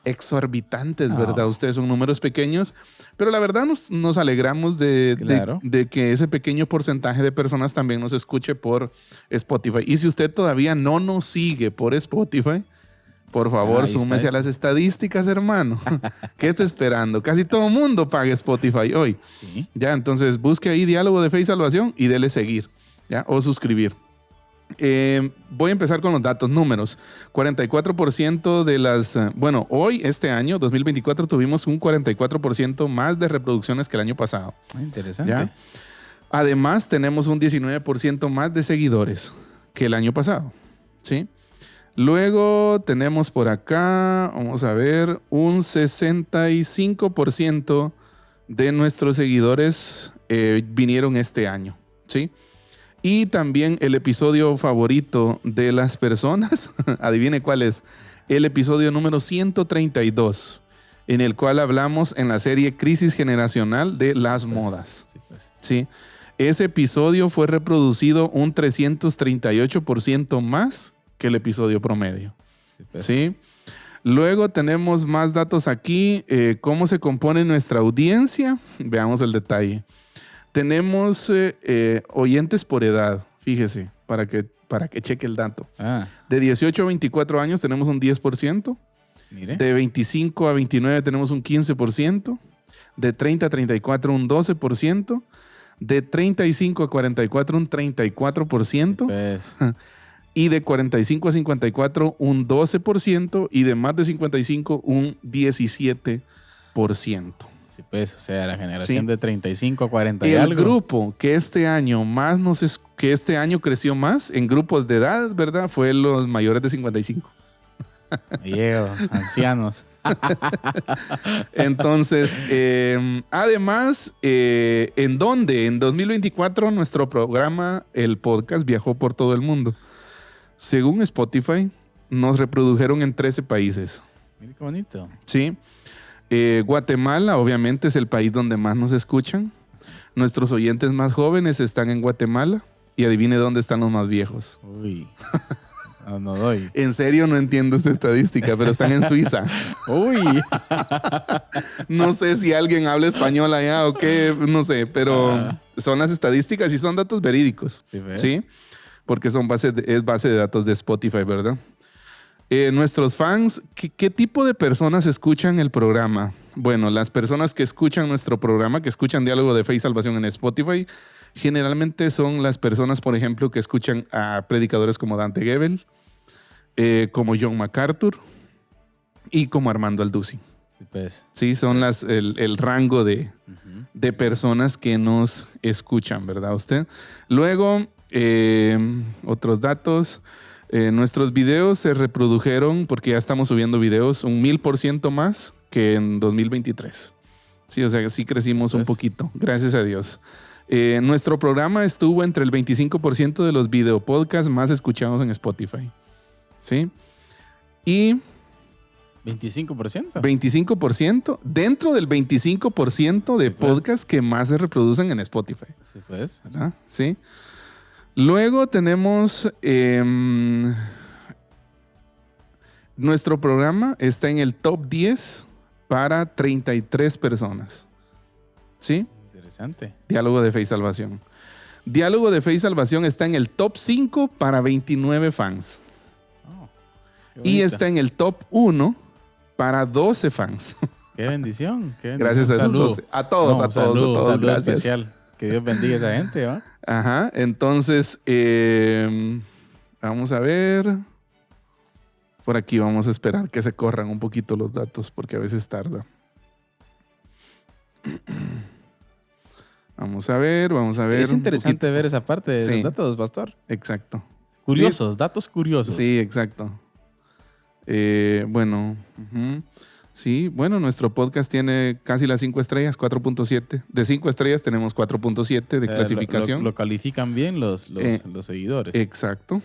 exorbitantes, No. ¿verdad? Ustedes son números pequeños, pero la verdad nos alegramos Claro. de que ese pequeño porcentaje de personas también nos escuche por Spotify. Y si usted todavía no nos sigue por Spotify, por favor, ahí está. súmese a las estadísticas, hermano. ¿Qué está esperando? Casi todo el mundo paga Spotify hoy. Sí. Ya, entonces busque ahí Diálogo de Fe y Salvación y dele seguir, ¿ya? O suscribir. Voy a empezar con los datos, números. 44% de las... bueno, hoy, este año, 2024, tuvimos un 44% más de reproducciones que el año pasado. Interesante. ¿Ya? Además, tenemos un 19% más de seguidores que el año pasado, ¿sí? Luego tenemos por acá, vamos a ver, un 65% de nuestros seguidores vinieron este año, ¿sí? Y también el episodio favorito de las personas, adivine cuál es, el episodio número 132, en el cual hablamos en la serie Crisis Generacional de las modas. Sí, pues. ¿Sí? Ese episodio fue reproducido un 338% más que el episodio promedio. Sí, pues. ¿Sí? Luego tenemos más datos aquí. ¿Cómo se compone nuestra audiencia? Veamos el detalle. Tenemos oyentes por edad, fíjese, para que cheque el dato. Ah, De 18 a 24 años tenemos un 10%. mire. De 25 a 29 tenemos un 15%. De 30 a 34 un 12%. De 35 a 44 un 34%. Pues, Y de 45 a 54 un 12%. Y de más de 55 un 17%. sí, pues, o sea, la generación Sí. de 35 a 40 y El algo. grupo que este año creció más en grupos de edad, ¿verdad? Fue los mayores de 55. Viejo, ancianos. Entonces, además, ¿en dónde? En 2024 nuestro programa, el podcast, viajó por todo el mundo. Según Spotify, nos reprodujeron en 13 países. Mire qué bonito. ¿Sí? Guatemala, obviamente, es el país donde más nos escuchan. Nuestros oyentes más jóvenes están en Guatemala. Y adivine dónde están los más viejos. Uy. No doy. En serio, no entiendo esta estadística, pero están en Suiza. Uy. No sé si alguien habla español allá o qué, no sé, pero son las estadísticas y son datos verídicos. Sí, ¿ves? ¿Sí? Porque es base de datos de Spotify, ¿verdad? Nuestros fans, ¿qué tipo de personas escuchan el programa? Bueno, las personas que escuchan nuestro programa, que escuchan Diálogo de Fe y Salvación en Spotify, generalmente son las personas, por ejemplo, que escuchan a predicadores como Dante Gebel, como John MacArthur y como Armando Alducin. Sí, pues. Sí, son el rango de personas que nos escuchan, ¿verdad? Usted. Luego, otros datos. Nuestros videos se reprodujeron, porque ya estamos subiendo videos, un 1000% más que en 2023. Sí, o sea que sí crecimos un poquito, gracias a Dios. Nuestro programa estuvo entre el 25% de los videopodcasts más escuchados en Spotify. ¿Sí? Y 25%. 25% dentro del 25% de podcasts que más se reproducen en Spotify. Sí, pues. ¿Verdad? Sí. Luego tenemos nuestro programa está en el top 10 para 33 personas. ¿Sí? Interesante. Diálogo de Fe y Salvación. Diálogo de Fe y Salvación está en el top 5 para 29 fans. Oh, qué Y bonito. está en el top 1 para 12 fans. Qué bendición. Qué bendición. Gracias a esos Saludo. 12. A todos, No, a todos. saludo Gracias. especial. Que Dios bendiga a esa gente, ¿va? Ajá, entonces vamos a ver. Por aquí vamos a esperar que se corran un poquito los datos porque a veces tarda. Vamos a ver. Es un interesante poquito. ver esa parte de Sí. los datos, pastor. Exacto. Curiosos, datos curiosos. Sí, exacto. Bueno, ujú. Sí, bueno, nuestro podcast tiene casi las 5 estrellas, 4.7. De 5 estrellas tenemos 4.7 de O sea, clasificación. Lo califican bien los seguidores. Exacto.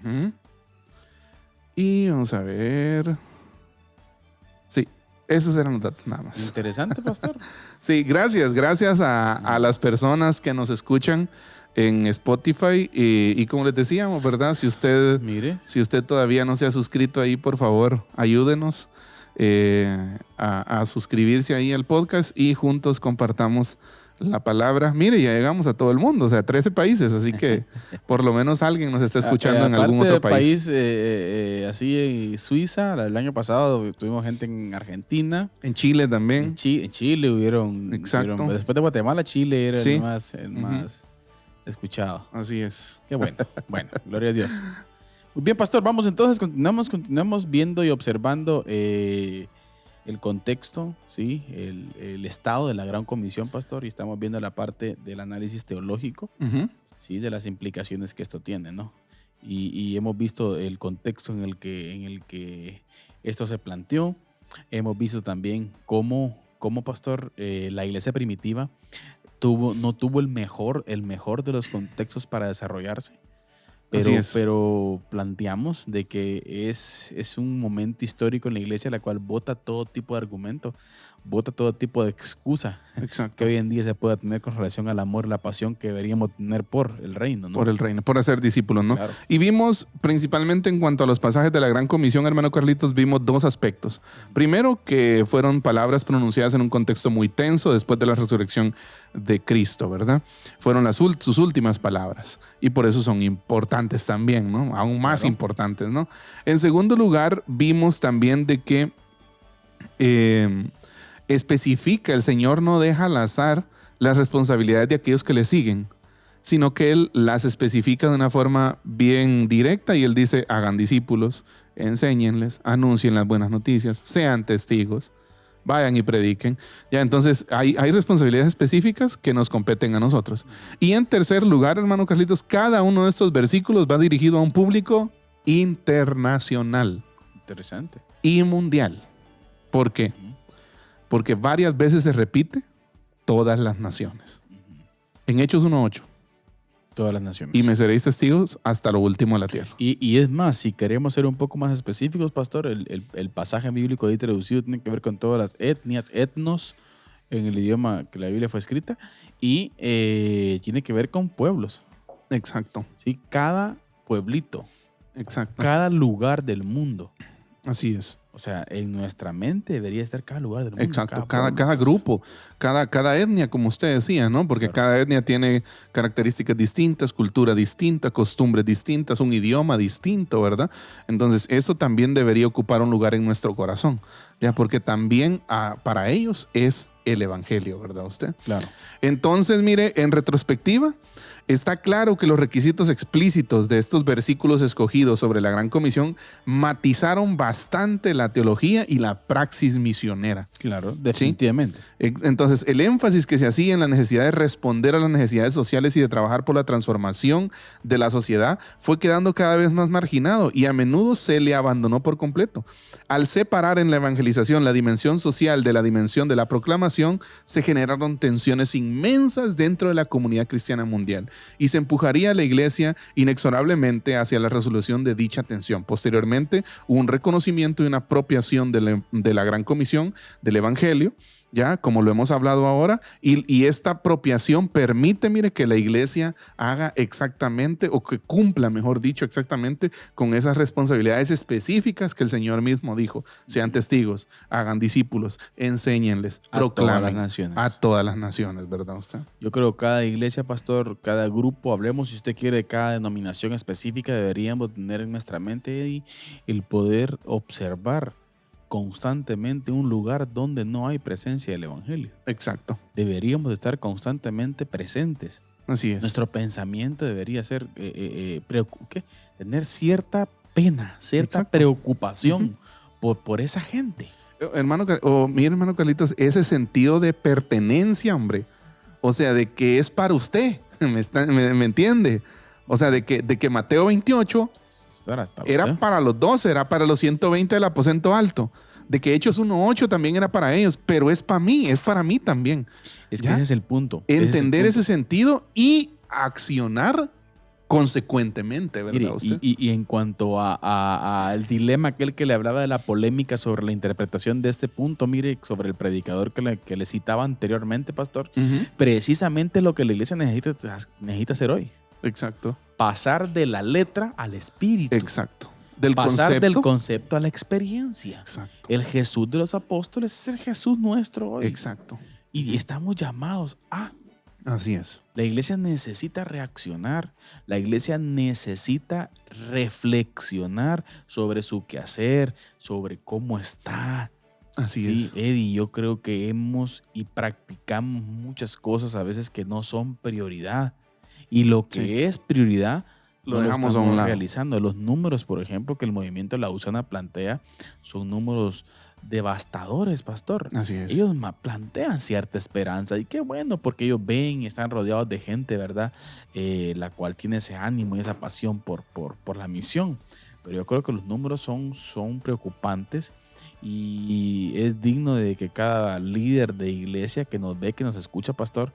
Ujú. Y vamos a ver. Sí, esos eran los datos nada más. Interesante, pastor. Sí, gracias a las personas que nos escuchan en Spotify y como les decíamos, ¿verdad? Si usted Mire. todavía no se ha suscrito ahí, por favor, ayúdenos. a suscribirse ahí al podcast y juntos compartamos la palabra. Mire, ya llegamos a todo el mundo, o sea, 13 países, así que por lo menos alguien nos está escuchando en algún otro país. Así en Suiza, el año pasado tuvimos gente en Argentina. En Chile también. En Chile hubieron. Exacto. Después de Guatemala, Chile era Sí. el más escuchado. Así es. Qué bueno. Bueno, gloria a Dios. Muy bien, pastor, vamos entonces, continuamos viendo y observando el contexto, ¿sí? El estado de la Gran Comisión, pastor, y estamos viendo la parte del análisis teológico, Ujú. ¿sí? De las implicaciones que esto tiene, ¿no? Y hemos visto el contexto en el que esto se planteó. Hemos visto también cómo pastor, la iglesia primitiva no tuvo el mejor de los contextos para desarrollarse. Pero planteamos de que es un momento histórico en la iglesia la cual bota todo tipo de argumento, bota todo tipo de excusa. Exacto. Que hoy en día se pueda tener con relación al amor y la pasión que deberíamos tener por el reino, ¿no? Por el reino, por hacer discípulos, ¿no? Claro. Y vimos, principalmente en cuanto a los pasajes de la Gran Comisión, hermano Carlitos, vimos dos aspectos. Primero, que fueron palabras pronunciadas en un contexto muy tenso después de la resurrección de Cristo, ¿verdad? Fueron sus últimas palabras y por eso son importantes también, ¿no? Aún más importantes, ¿no? En segundo lugar, vimos también de que especifica, el Señor no deja al azar las responsabilidades de aquellos que le siguen, sino que Él las especifica de una forma bien directa y Él dice, hagan discípulos, enséñenles, anuncien las buenas noticias, sean testigos, vayan y prediquen. Ya, entonces hay responsabilidades específicas que nos competen a nosotros. Y en tercer lugar, hermano Carlitos, cada uno de estos versículos va dirigido a un público internacional. Interesante. Y mundial. ¿Por qué? Porque varias veces se repite todas las naciones. En Hechos 1:8. Todas las naciones. Y me seréis testigos hasta lo último de la tierra. Y es más, si queremos ser un poco más específicos, pastor, el pasaje bíblico ahí traducido tiene que ver con todas las etnias, etnos, en el idioma que la Biblia fue escrita, y tiene que ver con pueblos. Exacto. ¿Sí? Cada pueblito, Exacto. cada lugar del mundo. Así es. O sea, en nuestra mente debería estar cada lugar del mundo. Exacto, cada grupo, cada etnia, como usted decía, ¿no? Porque cada etnia tiene características distintas, cultura distinta, costumbres distintas, un idioma distinto, ¿verdad? Entonces, eso también debería ocupar un lugar en nuestro corazón, ¿ya? Porque también para ellos es el evangelio, ¿verdad usted? Claro. Entonces, mire, en retrospectiva, está claro que los requisitos explícitos de estos versículos escogidos sobre la Gran Comisión matizaron bastante la teología y la praxis misionera. Claro, definitivamente. ¿Sí? Entonces, el énfasis que se hacía en la necesidad de responder a las necesidades sociales y de trabajar por la transformación de la sociedad fue quedando cada vez más marginado y a menudo se le abandonó por completo. Al separar en la evangelización la dimensión social de la dimensión de la proclamación, se generaron tensiones inmensas dentro de la comunidad cristiana mundial y se empujaría a la iglesia inexorablemente hacia la resolución de dicha tensión. Posteriormente, hubo un reconocimiento y una apropiación de la Gran Comisión del Evangelio, ya como lo hemos hablado ahora, y esta apropiación permite, mire, que la iglesia haga exactamente, o que cumpla, mejor dicho, exactamente con esas responsabilidades específicas que el Señor mismo dijo. Sean testigos, hagan discípulos, enséñenles, proclamen a todas las naciones, ¿verdad usted? Yo creo que cada iglesia, pastor, cada grupo, hablemos si usted quiere de cada denominación específica, deberíamos tener en nuestra mente el poder observar constantemente un lugar donde no hay presencia del evangelio. Exacto. Deberíamos estar constantemente presentes. Así es. Nuestro pensamiento debería ser tener cierta pena, cierta preocupación por esa gente. Mi hermano Carlitos, ese sentido de pertenencia, hombre. O sea, de que es para usted. ¿Me entiende? O sea, de que Mateo 28 era para los 12, era para los 120 del aposento alto. De que Hechos 1:8 también era para ellos, pero es para mí, es para mí también. Es que ese es el punto. Entender ese sentido y accionar consecuentemente, ¿verdad? Mire, usted? Y en cuanto al dilema aquel que le hablaba de la polémica sobre la interpretación de este punto, mire, sobre el predicador que le citaba anteriormente, pastor, precisamente lo que la iglesia necesita hacer hoy. Exacto. Pasar de la letra al espíritu. Exacto. pasar del concepto a la experiencia. Exacto. El Jesús de los apóstoles es el Jesús nuestro hoy. Exacto. Y estamos llamados a... Así es. La iglesia necesita reaccionar. La iglesia necesita reflexionar sobre su quehacer, sobre cómo está. Así es. Eddie, yo creo que hemos y practicamos muchas cosas a veces que no son prioridad. Y lo que es prioridad lo no dejamos estamos a un lado. realizando. Los números, por ejemplo, que el movimiento Lausana plantea son números devastadores, pastor. Así es. Ellos plantean cierta esperanza y qué bueno, porque ellos ven y están rodeados de gente, ¿verdad? La cual tiene ese ánimo y esa pasión por la misión. Pero yo creo que los números son preocupantes y es digno de que cada líder de iglesia que nos ve, que nos escucha, pastor,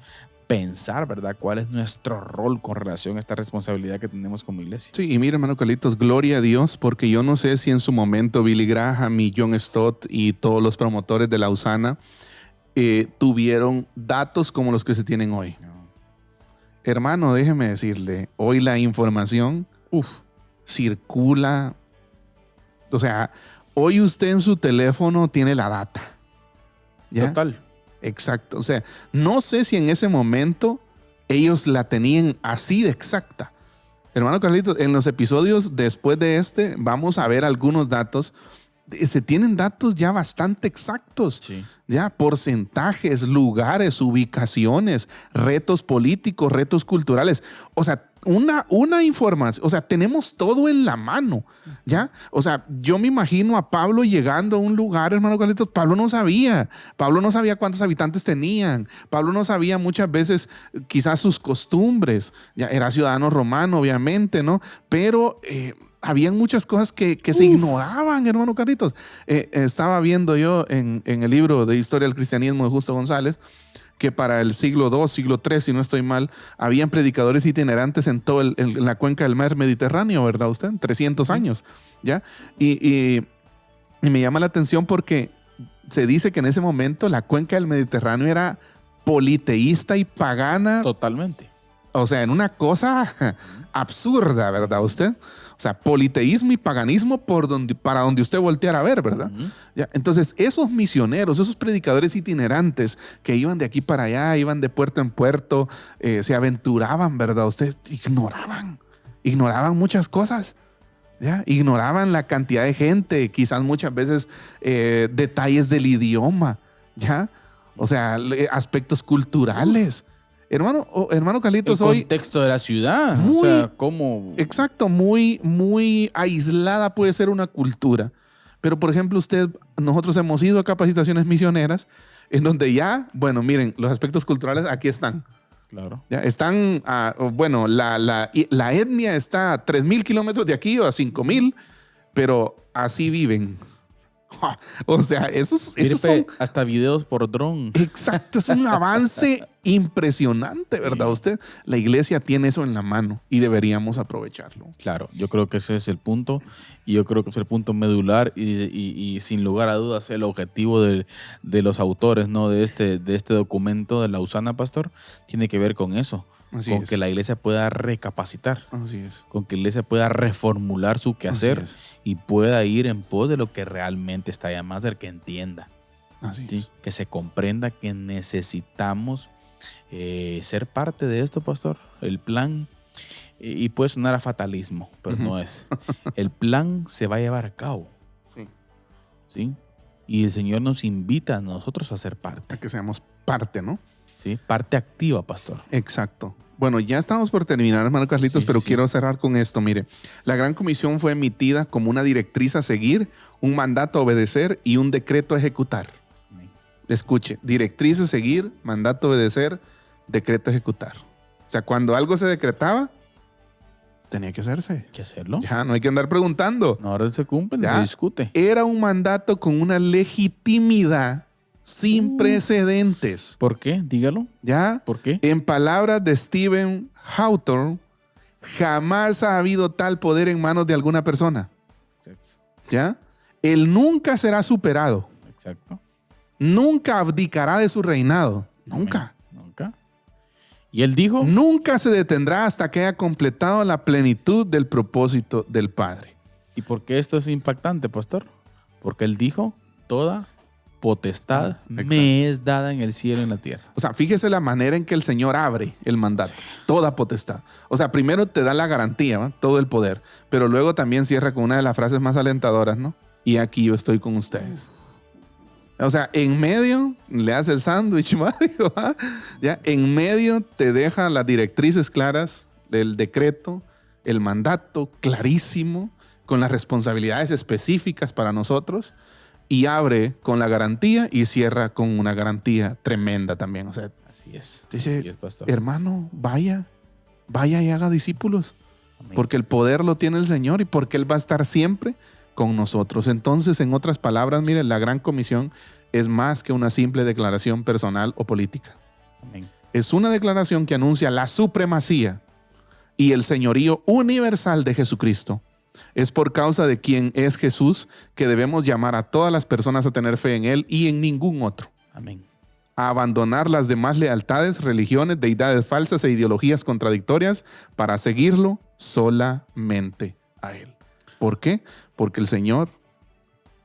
pensar, ¿verdad? ¿Cuál es nuestro rol con relación a esta responsabilidad que tenemos como iglesia? Sí, y mira, hermano Carlitos, gloria a Dios, porque yo no sé si en su momento Billy Graham y John Stott y todos los promotores de Lausana tuvieron datos como los que se tienen hoy. No. Hermano, déjeme decirle, hoy la información circula. O sea, hoy usted en su teléfono tiene la data. ¿Ya? Total. Exacto. O sea, no sé si en ese momento ellos la tenían así de exacta. Hermano Carlitos, en los episodios después de este vamos a ver algunos datos. Se tienen datos ya bastante exactos. Sí. Ya, porcentajes, lugares, ubicaciones, retos políticos, retos culturales. O sea, una información, o sea, tenemos todo en la mano, ¿ya? O sea, yo me imagino a Pablo llegando a un lugar, hermano Carlitos, Pablo no sabía cuántos habitantes tenían, Pablo no sabía muchas veces quizás sus costumbres, ya era ciudadano romano, obviamente, ¿no? Pero habían muchas cosas que se ignoraban, hermano Carlitos. Estaba viendo yo en el libro de Historia del Cristianismo de Justo González que para el siglo II, siglo III, si no estoy mal, habían predicadores itinerantes en toda la cuenca del mar Mediterráneo, ¿verdad usted? 300 años, ¿ya? Y me llama la atención porque se dice que en ese momento la cuenca del Mediterráneo era politeísta y pagana. Totalmente. O sea, en una cosa absurda, ¿verdad usted? O sea, politeísmo y paganismo para donde usted volteara a ver, ¿verdad? Uh-huh. ¿Ya? Entonces, esos misioneros, esos predicadores itinerantes que iban de aquí para allá, iban de puerto en puerto, se aventuraban, ¿verdad? Ustedes ignoraban muchas cosas, ¿ya? Ignoraban la cantidad de gente, quizás muchas veces detalles del idioma, ¿ya? O sea, aspectos culturales. Hermano Carlitos, el hoy... contexto de la ciudad. Muy, o sea, cómo... Exacto, muy aislada puede ser una cultura. Pero, por ejemplo, nosotros hemos ido a capacitaciones misioneras en donde ya, bueno, miren, los aspectos culturales aquí están. Claro. Ya están, bueno, la etnia está a 3,000 kilómetros de aquí o a 5,000, pero así viven. O sea, esos son... Hasta videos por dron. Exacto, es un avance impresionante, ¿verdad? Usted, la iglesia tiene eso en la mano y deberíamos aprovecharlo. Claro, yo creo que ese es el punto y yo creo que es el punto medular y sin lugar a dudas el objetivo de los autores, ¿no? de este documento de Lausana, pastor, tiene que ver con eso. Así con es. que la iglesia pueda recapacitar, Así es. con que la iglesia pueda reformular su quehacer y pueda ir en pos de lo que realmente está llamado a ser, que entienda, Así ¿sí? es. Que se comprenda que necesitamos ser parte de esto, pastor. El plan, y puede sonar a fatalismo, pero no es. El plan se va a llevar a cabo. Sí. ¿Sí? Y el Señor nos invita a nosotros a ser parte. A que seamos parte, ¿no? ¿Sí? Parte activa, pastor. Exacto. Bueno, ya estamos por terminar, hermano Carlitos, Sí, pero sí. quiero cerrar con esto. Mire, la Gran Comisión fue emitida como una directriz a seguir, un mandato a obedecer y un decreto a ejecutar. Amén. Escuche, directriz a seguir, mandato a obedecer, decreto a ejecutar. O sea, cuando algo se decretaba, tenía que hacerse. Hay que hacerlo. Ya, no hay que andar preguntando. No, ahora se cumple, Ya. se discute. Era un mandato con una legitimidad sin precedentes. ¿Por qué? Dígalo. ¿Ya? ¿Por qué? En palabras de Stephen Hawthorne, jamás ha habido tal poder en manos de alguna persona. Exacto. ¿Ya? Él nunca será superado. Exacto. Nunca abdicará de su reinado. Nunca. Nunca. Y él dijo, Nunca se detendrá hasta que haya completado la plenitud del propósito del Padre. ¿Y por qué esto es impactante, pastor? Porque él dijo, toda potestad me es dada en el cielo y en la tierra. O sea, fíjese la manera en que el Señor abre el mandato. Sí. Toda potestad. O sea, primero te da la garantía, ¿no? Todo el poder. Pero luego también cierra con una de las frases más alentadoras, ¿no? Y aquí yo estoy con ustedes. O sea, en medio le hace el sándwich, ¿ya? En medio te deja las directrices claras, el decreto, el mandato clarísimo, con las responsabilidades específicas para nosotros, y abre con la garantía y cierra con una garantía tremenda también. O sea, así es. Dice, así es, pastor. Hermano, vaya y haga discípulos. Amén. Porque el poder lo tiene el Señor y porque Él va a estar siempre con nosotros. Entonces, en otras palabras, miren, la Gran Comisión es más que una simple declaración personal o política. Amén. Es una declaración que anuncia la supremacía y el señorío universal de Jesucristo. Es por causa de quien es Jesús que debemos llamar a todas las personas a tener fe en Él y en ningún otro. Amén. A abandonar las demás lealtades, religiones, deidades falsas e ideologías contradictorias para seguirlo solamente a Él. ¿Por qué? Porque el Señor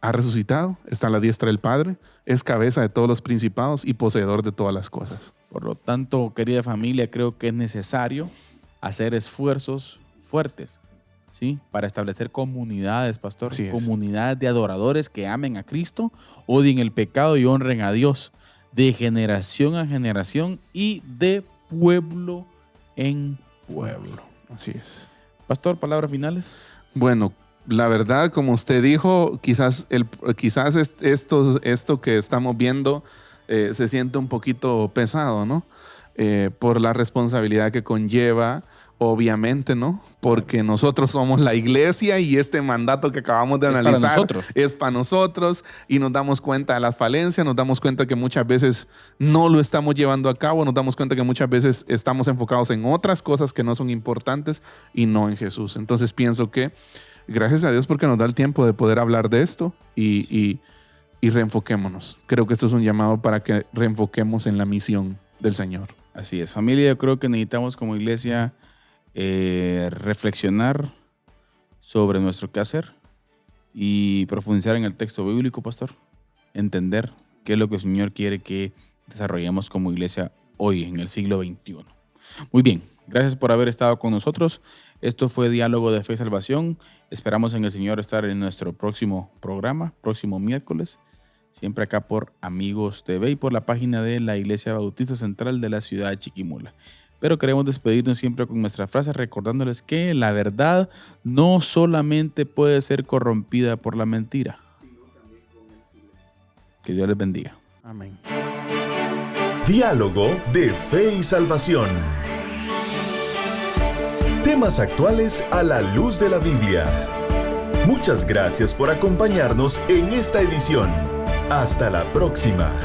ha resucitado, está a la diestra del Padre, es cabeza de todos los principados y poseedor de todas las cosas. Por lo tanto, querida familia, creo que es necesario hacer esfuerzos fuertes, ¿sí? Para establecer comunidades, pastor. Así es. Comunidades de adoradores que amen a Cristo, odien el pecado y honren a Dios, de generación a generación y de pueblo en pueblo. Así es. Pastor, palabras finales. Bueno, la verdad, como usted dijo, quizás esto que estamos viendo se siente un poquito pesado, ¿no? Por la responsabilidad que conlleva, obviamente, ¿no? Porque nosotros somos la iglesia y este mandato que acabamos de analizar es para nosotros y nos damos cuenta de las falencias, nos damos cuenta que muchas veces no lo estamos llevando a cabo, nos damos cuenta que muchas veces estamos enfocados en otras cosas que no son importantes y no en Jesús. Entonces pienso que gracias a Dios porque nos da el tiempo de poder hablar de esto y reenfoquémonos. Creo que esto es un llamado para que reenfoquemos en la misión del Señor. Así es, familia, yo creo que necesitamos como iglesia reflexionar sobre nuestro quehacer y profundizar en el texto bíblico, pastor. Entender qué es lo que el Señor quiere que desarrollemos como iglesia hoy, en el siglo XXI. Muy bien, gracias por haber estado con nosotros. Esto fue Diálogo de Fe y Salvación. Esperamos en el Señor estar en nuestro próximo programa, próximo miércoles, siempre acá por Amigos TV y por la página de la Iglesia Bautista Central de la ciudad de Chiquimula. Pero queremos despedirnos siempre con nuestra frase, recordándoles que la verdad no solamente puede ser corrompida por la mentira. Que Dios les bendiga. Amén. Diálogo de Fe y Salvación. Temas actuales a la luz de la Biblia. Muchas gracias por acompañarnos en esta edición. Hasta la próxima.